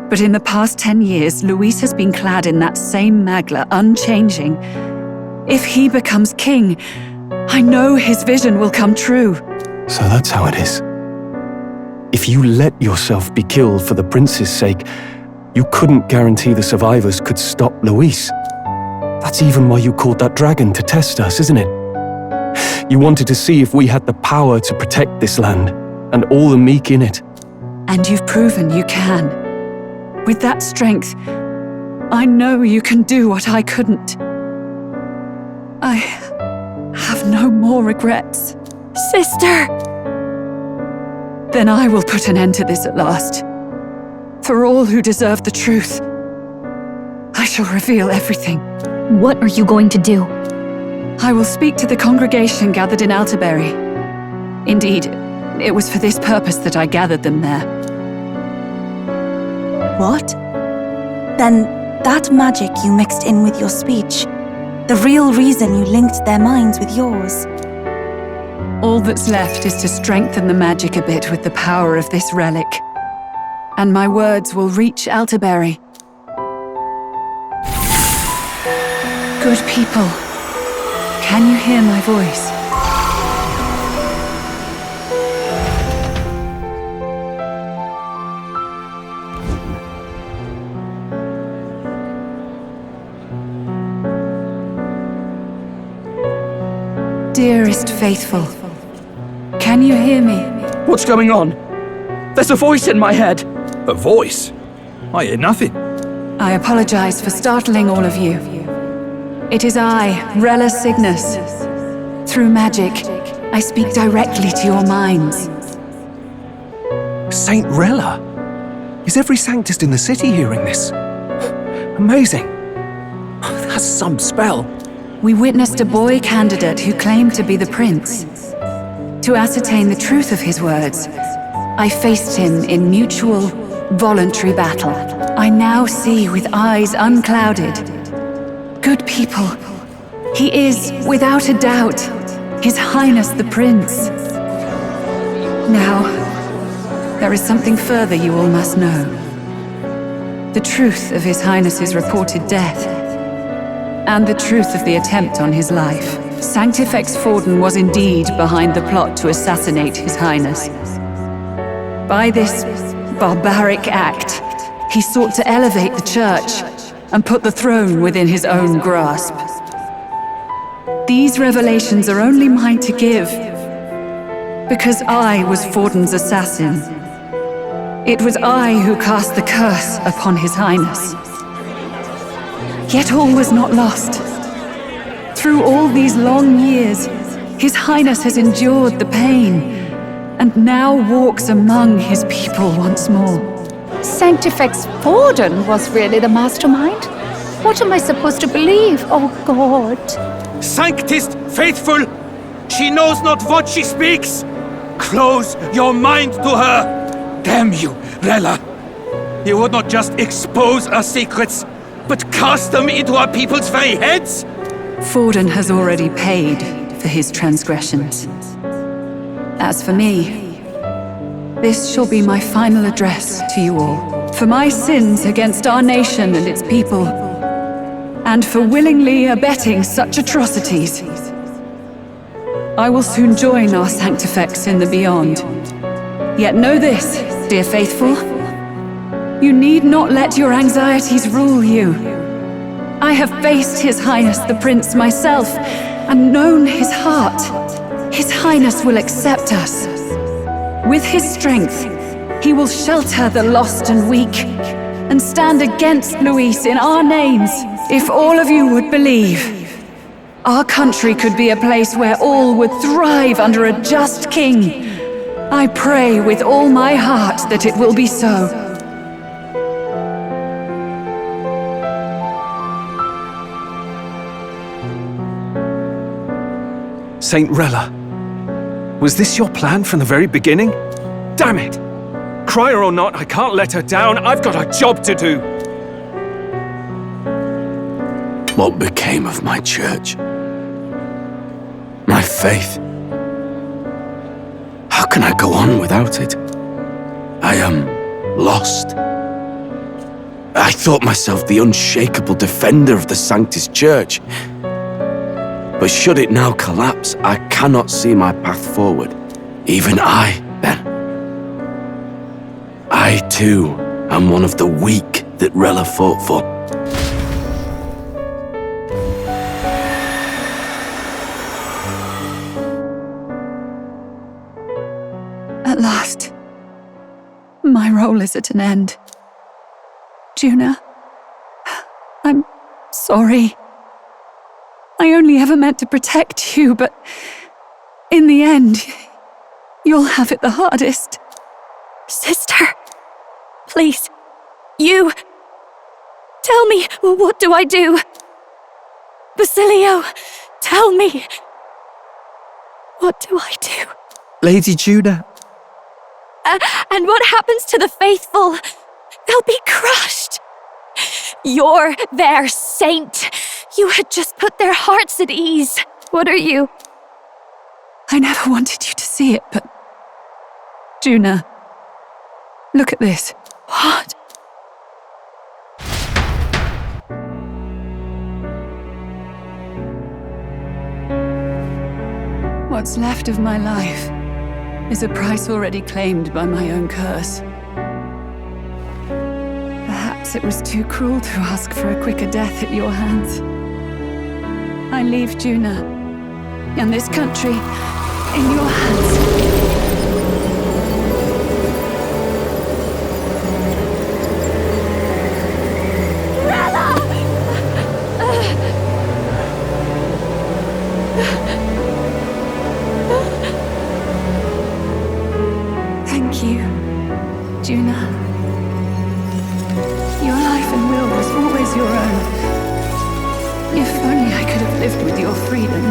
But in the past 10 years, Luis has been clad in that same magla, unchanging. If he becomes king, I know his vision will come true. So that's how it is. If you let yourself be killed for the prince's sake, you couldn't guarantee the survivors could stop Luis. That's even why you called that dragon to test us, isn't it? You wanted to see if we had the power to protect this land, and all the meek in it. And you've proven you can. With that strength, I know you can do what I couldn't. I have no more regrets. Sister! Then I will put an end to this at last. For all who deserve the truth, I shall reveal everything. What are you going to do? I will speak to the congregation gathered in Alterbury. Indeed, it was for this purpose that I gathered them there. What? Then that magic you mixed in with your speech, the real reason you linked their minds with yours. All that's left is to strengthen the magic a bit with the power of this relic. And my words will reach Alterbury. Good people, can you hear my voice? Dearest faithful, can you hear me? What's going on? There's a voice in my head. A voice? I hear nothing. I apologize for startling all of you. It is I, Rella Cygnus. Through magic, I speak directly to your minds. Saint Rella? Is every Sanctist in the city hearing this? Amazing. That's some spell. We witnessed a boy candidate who claimed to be the prince. To ascertain the truth of his words, I faced him in mutual, voluntary battle. I now see with eyes unclouded. Good people, he is, without a doubt, His Highness the Prince. Now, there is something further you all must know. The truth of His Highness's reported death, and the truth of the attempt on his life. Sanctifex Forden was indeed behind the plot to assassinate His Highness. By this barbaric act, he sought to elevate the church and put the throne within his own grasp. These revelations are only mine to give, because I was Forden's assassin. It was I who cast the curse upon His Highness. Yet all was not lost. Through all these long years, His Highness has endured the pain, and now walks among his people once more. Sanctifex Forden was really the mastermind? What am I supposed to believe? Oh God. Sanctist faithful! She knows not what she speaks! Close your mind to her! Damn you, Rella! You would not just expose our secrets, but cast them into our people's very heads? Forden has already paid for his transgressions. As for me, this shall be my final address to you all. For my sins against our nation and its people, and for willingly abetting such atrocities, I will soon join our Sanctifex in the beyond. Yet know this, dear faithful, you need not let your anxieties rule you. I have faced His Highness the Prince myself, and known his heart. His Highness will accept us. With his strength, he will shelter the lost and weak, and stand against Luis in our names. If all of you would believe, our country could be a place where all would thrive under a just king. I pray with all my heart that it will be so. Saint Rella, was this your plan from the very beginning? Damn it! Crier or not, I can't let her down. I've got a job to do. What became of my church? My faith? can I go on without it? I am lost. I thought myself the unshakable defender of the Sanctus Church. But should it now collapse, I cannot see my path forward. Even I, then. I, too, am one of the weak that Rella fought for. At last, my role is at an end. Juna, I'm sorry. I only ever meant to protect you, but in the end, you'll have it the hardest. Sister, please, you... Tell me, what do I do? Basilio, tell me. What do I do? Lady Juna. And what happens to the faithful? They'll be crushed. You're their saint. You had just put their hearts at ease. What are you? I never wanted you to see it, but... Juna, look at this. What? What's left of my life is a price already claimed by my own curse. Perhaps it was too cruel to ask for a quicker death at your hands. I leave Juna and this country in your hands. Thank you, Juna. Your life and will was always your own. If only I could have lived with your freedom.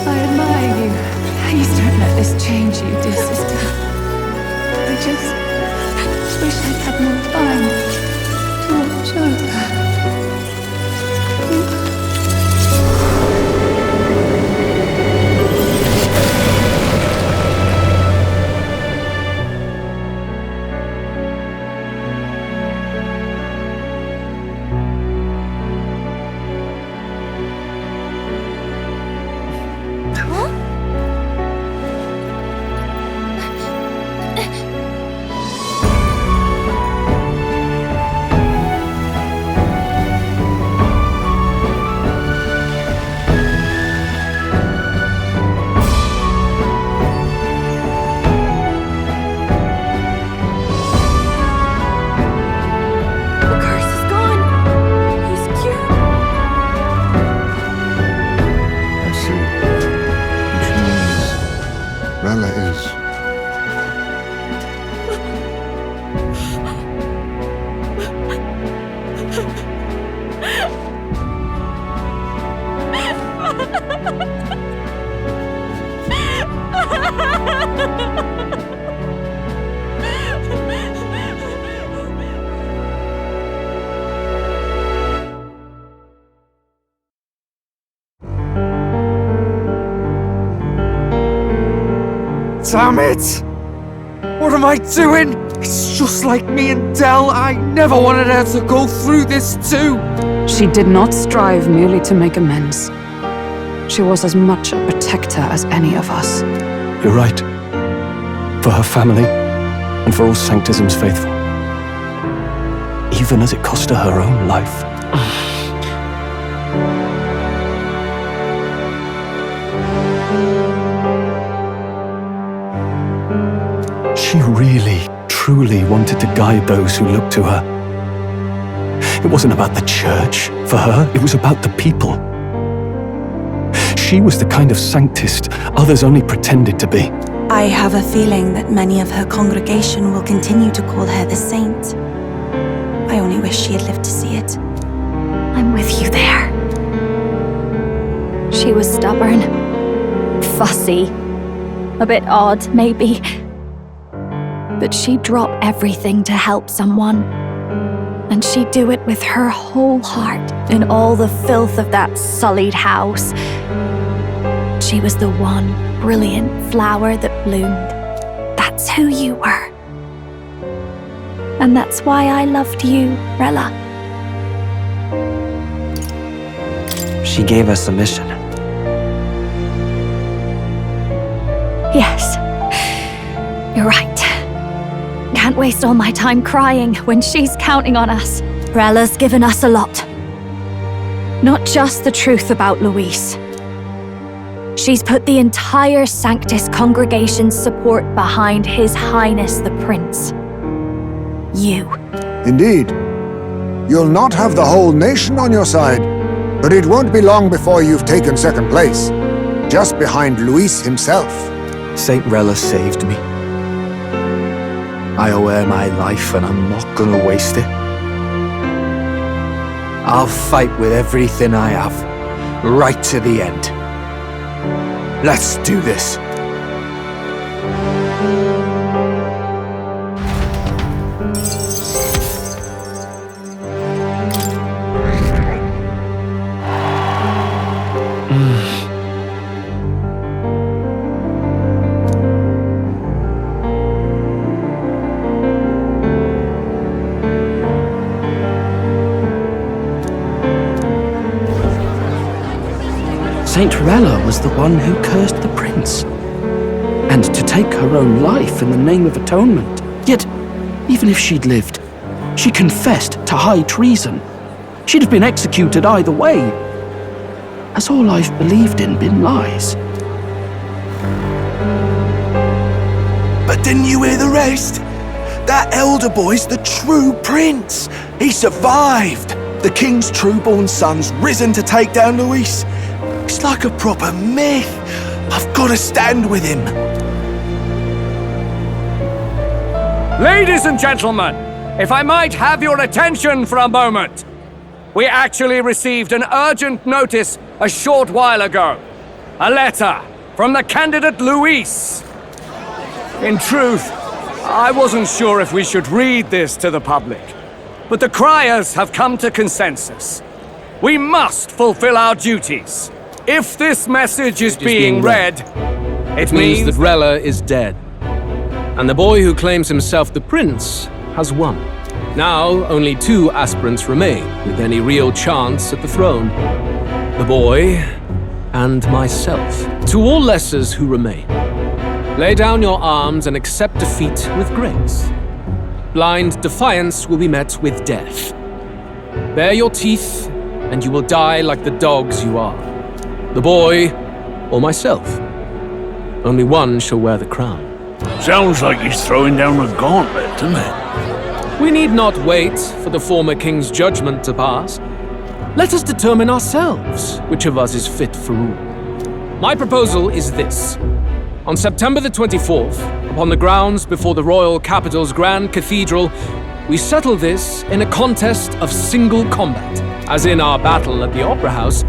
I admire you. Please don't let this change you, dear sister. I just wish I'd had more time to watch over. Rella is. Damn it! What am I doing? It's just like me and Dell. I never wanted her to go through this too. She did not strive merely to make amends. She was as much a protector as any of us. You're right. For her family, and for all Sanctism's faithful. Even as it cost her her own life. She really, truly wanted to guide those who looked to her. It wasn't about the church, for her, it was about the people. She was the kind of sanctist others only pretended to be. I have a feeling that many of her congregation will continue to call her the saint. I only wish she had lived to see it. I'm with you there. She was stubborn, fussy, a bit odd, maybe. But she'd drop everything to help someone. And she'd do it with her whole heart. In all the filth of that sullied house, she was the one brilliant flower that bloomed. That's who you were. And that's why I loved you, Rella. She gave us a mission. Yes, you're right. Can't waste all my time crying when she's counting on us. Rella's given us a lot. Not just the truth about Luis. She's put the entire Sanctus congregation's support behind His Highness the Prince. You. Indeed. You'll not have the whole nation on your side, but it won't be long before you've taken second place, just behind Luis himself. Saint Rella saved me. I owe her my life and I'm not gonna waste it. I'll fight with everything I have, right to the end. Let's do this. Saint Rella was the one who cursed the prince. And to take her own life in the name of atonement. Yet, even if she'd lived, she confessed to high treason. She'd have been executed either way. Has all I've believed in been lies? But didn't you hear the rest? That elder boy's the true prince. He survived. The king's true-born son's risen to take down Luis. It's like a proper myth. I've got to stand with him. Ladies and gentlemen, if I might have your attention for a moment. We actually received an urgent notice a short while ago. A letter from the candidate Luis. In truth, I wasn't sure if we should read this to the public, but the criers have come to consensus. We must fulfill our duties. If this message is being read, it means that Rella is dead. And the boy who claims himself the prince has won. Now, only 2 aspirants remain with any real chance at the throne. The boy and myself. To all lessers who remain, lay down your arms and accept defeat with grace. Blind defiance will be met with death. Bare your teeth, and you will die like the dogs you are. The boy, or myself. Only one shall wear the crown. Sounds like he's throwing down a gauntlet, doesn't it? We need not wait for the former king's judgment to pass. Let us determine ourselves which of us is fit for rule. My proposal is this. On September the 24th, upon the grounds before the royal capital's grand cathedral, we settle this in a contest of single combat. As in our battle at the Opera House,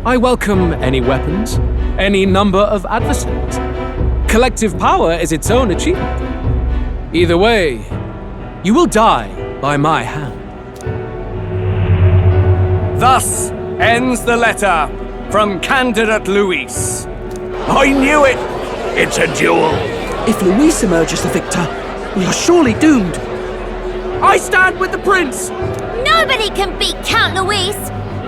I welcome any weapons, any number of adversaries. Collective power is its own achievement. Either way, you will die by my hand. Thus ends the letter from candidate Luis. I knew it! It's a duel. If Luis emerges the victor, we are surely doomed. I stand with the prince! Nobody can beat Count Luis!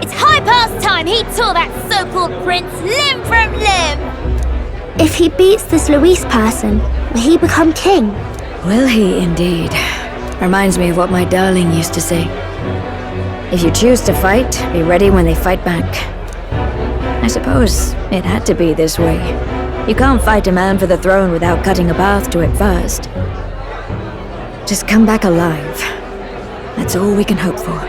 It's high past time he tore that so-called prince limb from limb! If he beats this Luis person, will he become king? Will he indeed? Reminds me of what my darling used to say. If you choose to fight, be ready when they fight back. I suppose it had to be this way. You can't fight a man for the throne without cutting a path to it first. Just come back alive. That's all we can hope for.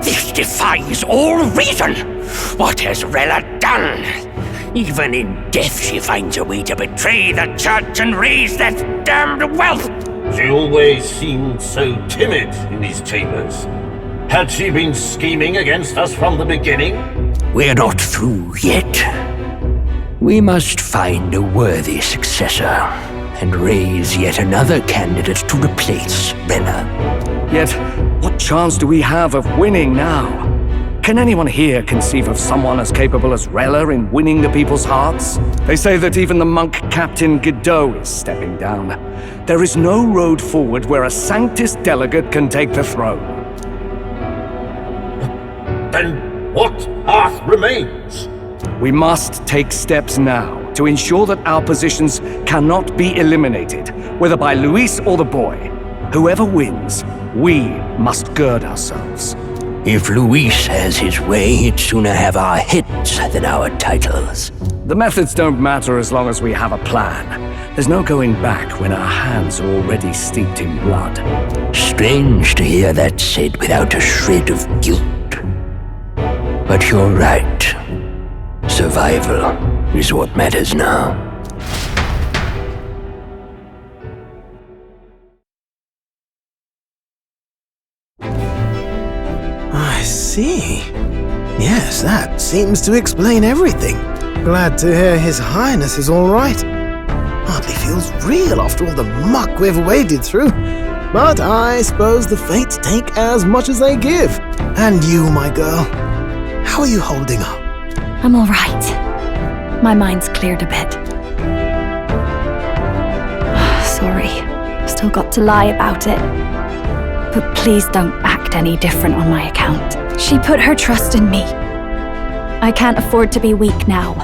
This defies all reason! What has Rella done? Even in death she finds a way to betray the church and raise that damned wealth! She always seemed so timid in these chambers. Had she been scheming against us from the beginning? We're not through yet. We must find a worthy successor and raise yet another candidate to replace Rella. Yet, what chance do we have of winning now? Can anyone here conceive of someone as capable as Rella in winning the people's hearts? They say that even the monk Captain Godot is stepping down. There is no road forward where a Sanctus delegate can take the throne. Then what path remains? We must take steps now to ensure that our positions cannot be eliminated, whether by Luis or the boy. Whoever wins, we must gird ourselves. If Luis has his way, he'd sooner have our heads than our titles. The methods don't matter as long as we have a plan. There's no going back when our hands are already steeped in blood. Strange to hear that said without a shred of guilt. But you're right. Survival is what matters now. I see. Yes, that seems to explain everything. Glad to hear His Highness is all right. Hardly feels real after all the muck we've waded through. But I suppose the fates take as much as they give. And you, my girl, how are you holding up? I'm all right. My mind's cleared a bit. Sorry. Still got to lie about it. But please don't act any different on my account. She put her trust in me. I can't afford to be weak now.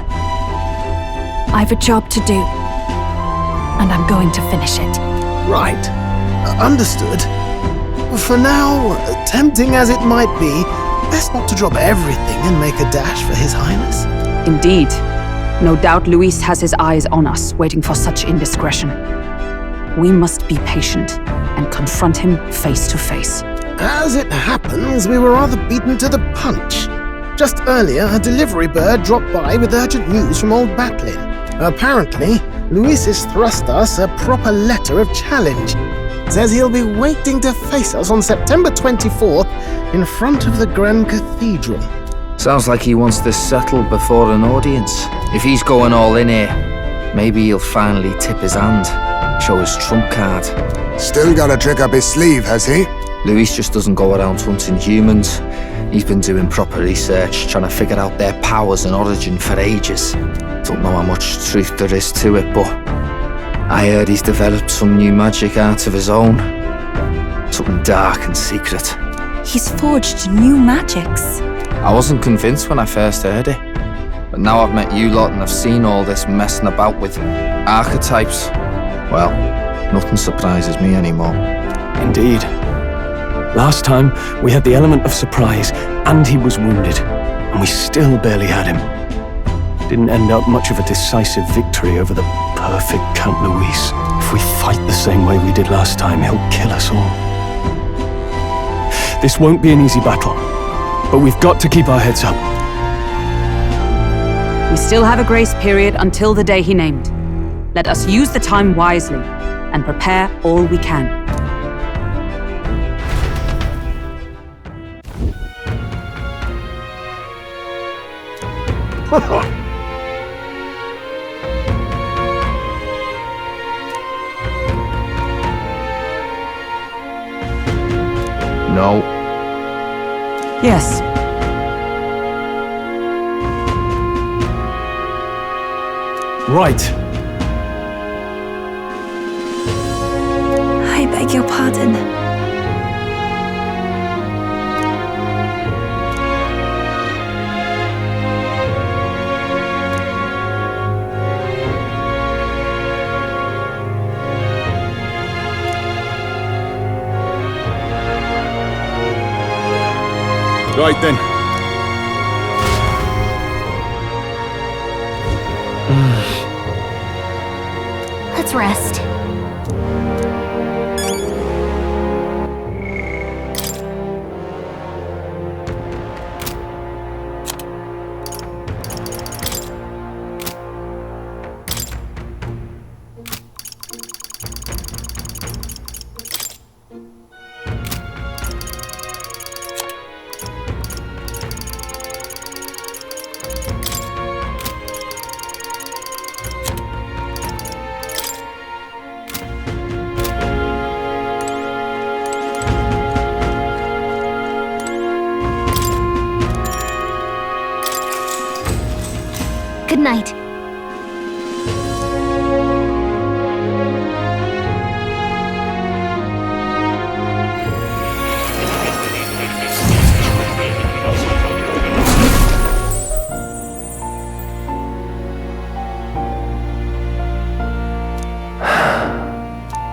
I've a job to do. And I'm going to finish it. Right. Understood. For now, tempting as it might be, best not to drop everything and make a dash for His Highness. Indeed. No doubt Luis has his eyes on us, waiting for such indiscretion. We must be patient and confront him face to face. As it happens, we were rather beaten to the punch. Just earlier, a delivery bird dropped by with urgent news from old Batlin. Apparently, Luis has thrust us a proper letter of challenge. Says he'll be waiting to face us on September 24th in front of the Grand Cathedral. Sounds like he wants this settled before an audience. If he's going all in here, maybe he'll finally tip his hand, show his trump card. Still got a trick up his sleeve, has he? Luis just doesn't go around hunting humans. He's been doing proper research, trying to figure out their powers and origin for ages. Don't know how much truth there is to it, but I heard he's developed some new magic art of his own. Something dark and secret. He's forged new magics. I wasn't convinced when I first heard it. But now I've met you lot and I've seen all this messing about with archetypes. Well, nothing surprises me anymore. Indeed. Last time, we had the element of surprise, and he was wounded, and we still barely had him. Didn't end up much of a decisive victory over the perfect Count Luis. If we fight the same way we did last time, he'll kill us all. This won't be an easy battle, but we've got to keep our heads up. We still have a grace period until the day he named. Let us use the time wisely and prepare all we can. No. Yes. Right. I beg your pardon. Right then. Let's rest. night.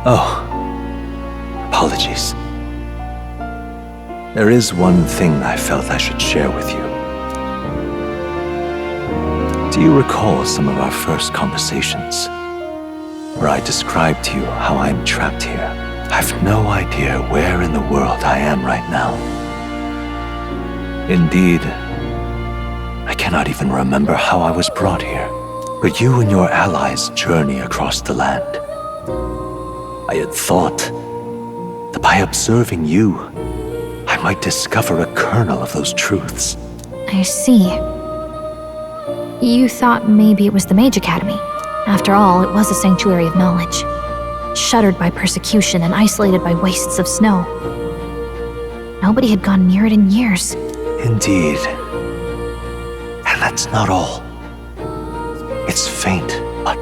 Oh, apologies. There is one thing I felt I should share with you. Do you recall some of our first conversations, where I described to you how I'm trapped here? I've no idea where in the world I am right now. Indeed, I cannot even remember how I was brought here. But you and your allies journey across the land. I had thought that by observing you, I might discover a kernel of those truths. I see. You thought maybe it was the Mage Academy. After all, it was a sanctuary of knowledge. Shuttered by persecution and isolated by wastes of snow. Nobody had gone near it in years. Indeed. And that's not all. It's faint, but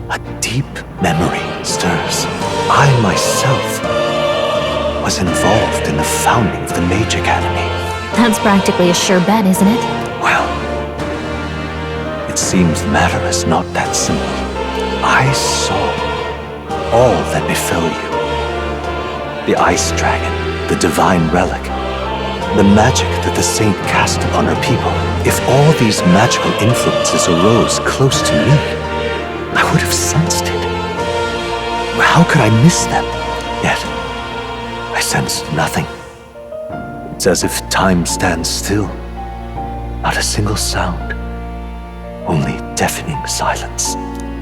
a deep memory stirs. I myself was involved in the founding of the Mage Academy. That's practically a sure bet, isn't it? Well, it seems the matter is not that simple. I saw all that befell you. The ice dragon, the divine relic, the magic that the saint cast upon her people. If all these magical influences arose close to me, I would have sensed it. How could I miss them? Yet, I sensed nothing. It's as if time stands still. Not a single sound. Only deafening silence.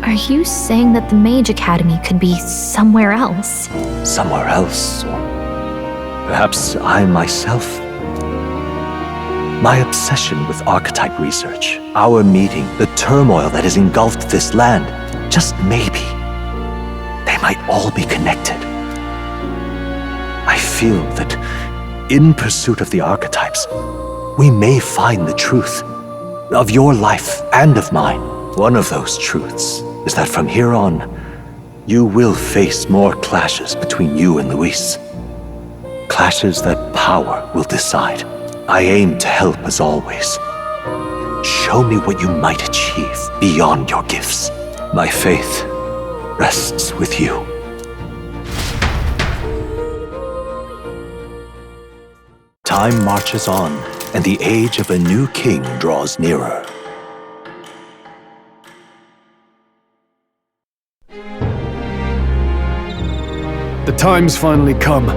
Are you saying that the Mage Academy could be somewhere else? Somewhere else, or perhaps I myself. My obsession with archetype research, our meeting, the turmoil that has engulfed this land, just maybe, they might all be connected. I feel that in pursuit of the archetypes, we may find the truth of your life and of mine. One of those truths is that from here on, you will face more clashes between you and Luis. Clashes that power will decide. I aim to help as always. Show me what you might achieve beyond your gifts. My faith rests with you. Time marches on, and the age of a new king draws nearer. The time's finally come.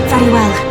Very well.